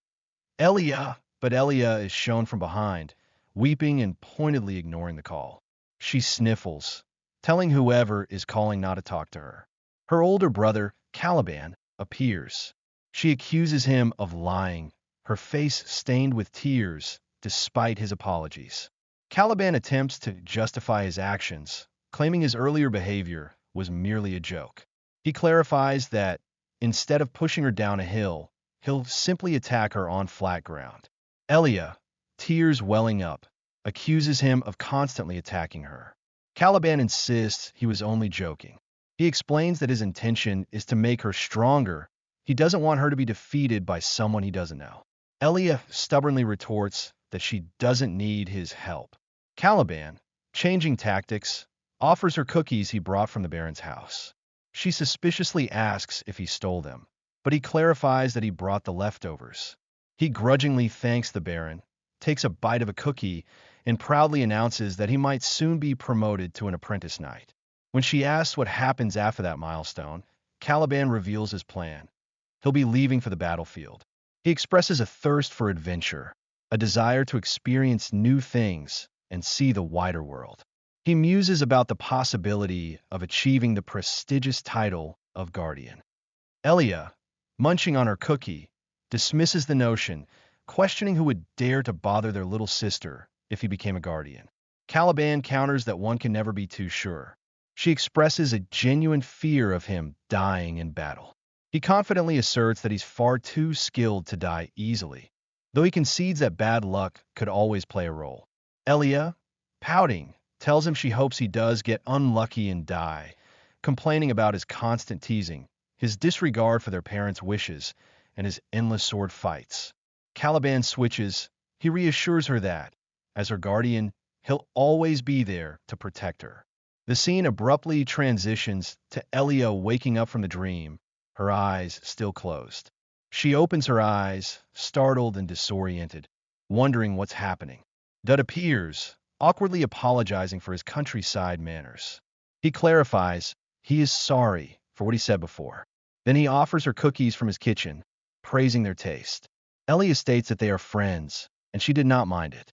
"Elia!" But Elia is shown from behind, weeping and pointedly ignoring the call. She sniffles, telling whoever is calling not to talk to her. Her older brother, Caliban, appears. She accuses him of lying, her face stained with tears, despite his apologies. Caliban attempts to justify his actions, claiming his earlier behavior was merely a joke. He clarifies that, instead of pushing her down a hill, he'll simply attack her on flat ground. Elia, tears welling up, accuses him of constantly attacking her. Caliban insists he was only joking. He explains that his intention is to make her stronger. He doesn't want her to be defeated by someone he doesn't know. Elia stubbornly retorts that she doesn't need his help. Caliban, changing tactics, offers her cookies he brought from the Baron's house. She suspiciously asks if he stole them, but he clarifies that he brought the leftovers. He grudgingly thanks the Baron, takes a bite of a cookie, and proudly announces that he might soon be promoted to an apprentice knight. When she asks what happens after that milestone, Caliban reveals his plan. He'll be leaving for the battlefield. He expresses a thirst for adventure, a desire to experience new things and see the wider world. He muses about the possibility of achieving the prestigious title of Guardian. Elia, munching on her cookie, dismisses the notion, questioning who would dare to bother their little sister if he became a guardian. Caliban counters that one can never be too sure. She expresses a genuine fear of him dying in battle. He confidently asserts that he's far too skilled to die easily, though he concedes that bad luck could always play a role. Elia, pouting, tells him she hopes he does get unlucky and die, complaining about his constant teasing, his disregard for their parents' wishes, and his endless sword fights. Caliban switches. He reassures her that, as her guardian, he'll always be there to protect her. The scene abruptly transitions to Elia waking up from the dream, her eyes still closed. She opens her eyes, startled and disoriented, wondering what's happening. Dud appears, awkwardly apologizing for his countryside manners. He clarifies he is sorry for what he said before. Then he offers her cookies from his kitchen, praising their taste. Elia states that they are friends, and she did not mind it.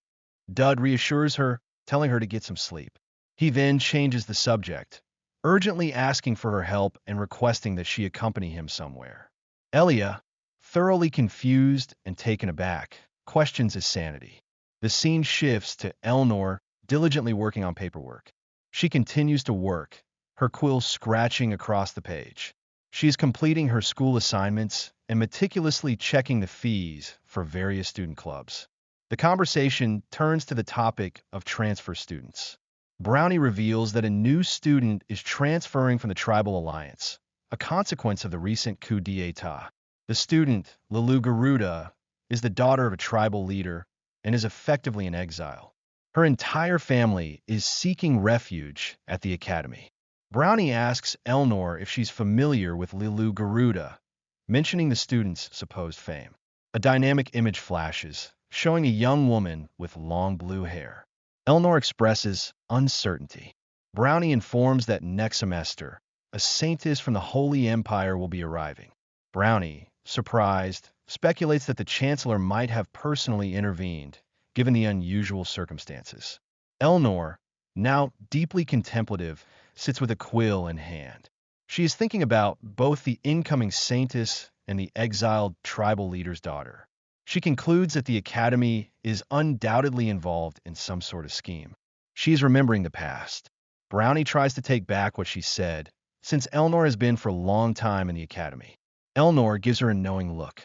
Dud reassures her, telling her to get some sleep. He then changes the subject, urgently asking for her help and requesting that she accompany him somewhere. Elia, thoroughly confused and taken aback, questions his sanity. The scene shifts to Elnor diligently working on paperwork. She continues to work, her quill scratching across the page. She is completing her school assignments and meticulously checking the fees for various student clubs. The conversation turns to the topic of transfer students. Brownie reveals that a new student is transferring from the Tribal Alliance, a consequence of the recent coup d'etat. The student, Lilu Garuda, is the daughter of a tribal leader and is effectively in exile. Her entire family is seeking refuge at the academy. Brownie asks Elnor if she's familiar with Lilu Garuda, mentioning the student's supposed fame. A dynamic image flashes, showing a young woman with long blue hair. Elnor expresses uncertainty. Brownie informs that next semester, a saintess from the Holy Empire will be arriving. Brownie, surprised, speculates that the Chancellor might have personally intervened, given the unusual circumstances. Elnor, now deeply contemplative, sits with a quill in hand. She is thinking about both the incoming saintess and the exiled tribal leader's daughter. She concludes that the academy is undoubtedly involved in some sort of scheme. She is remembering the past. Brownie tries to take back what she said, since Elnor has been for a long time in the academy. Elnor gives her a knowing look.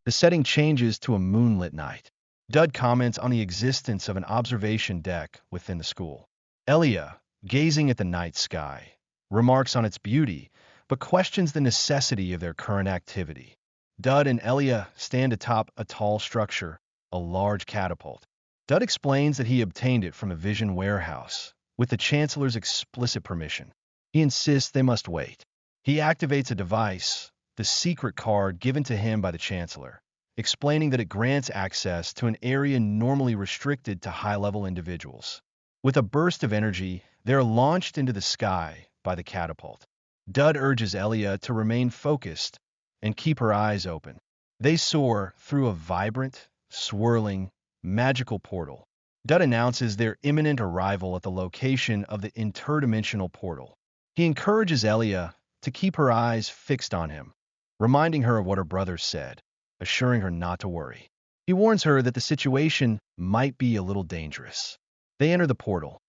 The setting changes to a moonlit night. Dud comments on the existence of an observation deck within the school. Elia, gazing at the night sky, remarks on its beauty, but questions the necessity of their current activity. Dud and Elia stand atop a tall structure, a large catapult. Dud explains that he obtained it from a vision warehouse, with the Chancellor's explicit permission. He insists they must wait. He activates a device, the secret card given to him by the Chancellor, explaining that it grants access to an area normally restricted to high-level individuals. With a burst of energy, they are launched into the sky by the catapult. Dud urges Elia to remain focused and keep her eyes open. They soar through a vibrant, swirling, magical portal. Dud announces their imminent arrival at the location of the interdimensional portal. He encourages Elia to keep her eyes fixed on him, reminding her of what her brother said, assuring her not to worry. He warns her that the situation might be a little dangerous. They enter the portal.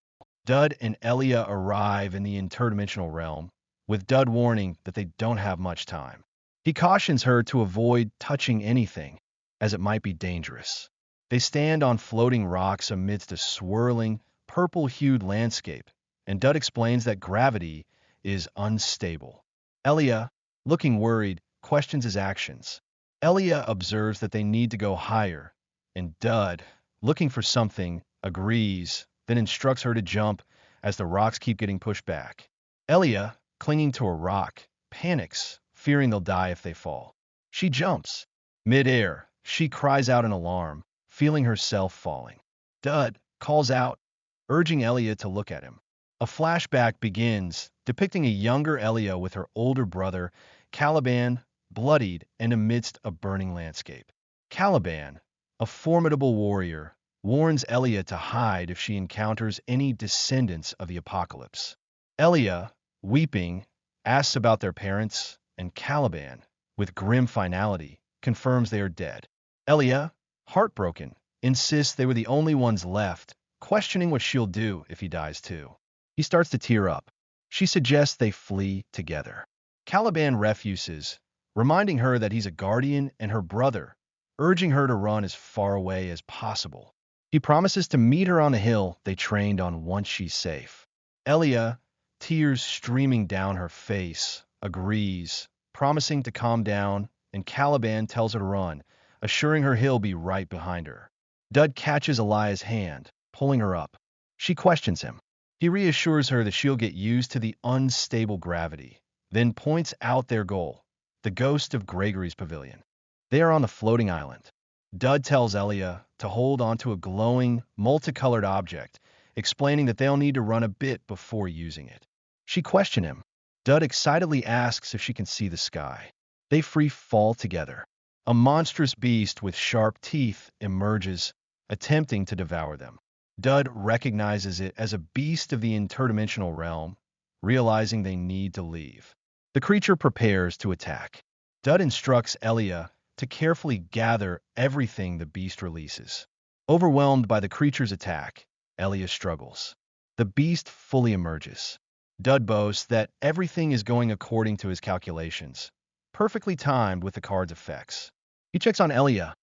Dud and Elia arrive in the interdimensional realm, with Dud warning that they don't have much time. He cautions her to avoid touching anything, as it might be dangerous. They stand on floating rocks amidst a swirling, purple-hued landscape, and Dud explains that gravity is unstable. Elia, looking worried, questions his actions. Elia observes that they need to go higher, and Dud, looking for something, agrees, then instructs her to jump as the rocks keep getting pushed back. Elia, clinging to a rock, panics, fearing they'll die if they fall. She jumps. Mid-air, she cries out in alarm, feeling herself falling. Dud calls out, urging Elia to look at him. A flashback begins, depicting a younger Elia with her older brother, Caliban, bloodied and amidst a burning landscape. Caliban, a formidable warrior, warns Elia to hide if she encounters any descendants of the apocalypse. Elia, weeping, asks about their parents, and Caliban, with grim finality, confirms they are dead. Elia, heartbroken, insists they were the only ones left, questioning what she'll do if he dies too. He starts to tear up. She suggests they flee together. Caliban refuses, reminding her that he's a guardian and her brother, urging her to run as far away as possible. He promises to meet her on the hill they trained on once she's safe. Elia, tears streaming down her face, agrees, promising to calm down, and Caliban tells her to run, assuring her he'll be right behind her. Dud catches Elia's hand, pulling her up. She questions him. He reassures her that she'll get used to the unstable gravity, then points out their goal, the ghost of Gregory's pavilion. They are on the floating island. Dud tells Elia to hold onto a glowing, multicolored object, explaining that they'll need to run a bit before using it. She questions him. Dud excitedly asks if she can see the sky. They free fall together. A monstrous beast with sharp teeth emerges, attempting to devour them. Dud recognizes it as a beast of the interdimensional realm, realizing they need to leave. The creature prepares to attack. Dud instructs Elia to carefully gather everything the beast releases. Overwhelmed by the creature's attack, Elia struggles. The beast fully emerges. Dud boasts that everything is going according to his calculations, perfectly timed with the card's effects. He checks on Elia,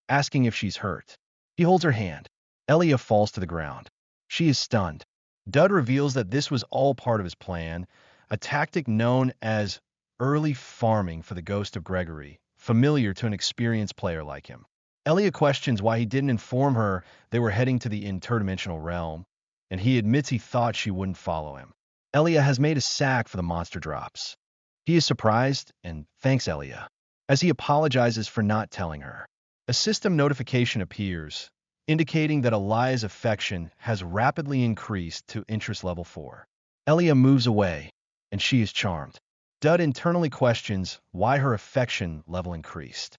asking if she's hurt. He holds her hand. Elia falls to the ground. She is stunned. Dud reveals that this was all part of his plan, a tactic known as early farming for the ghost of Gregory, familiar to an experienced player like him. Elia questions why he didn't inform her they were heading to the interdimensional realm, and he admits he thought she wouldn't follow him. Elia has made a sack for the monster drops. He is surprised and thanks Elia, as he apologizes for not telling her. A system notification appears, indicating that Elia's affection has rapidly increased to interest level 4. Elia moves away, and she is charmed. Dud internally questions why her affection level increased.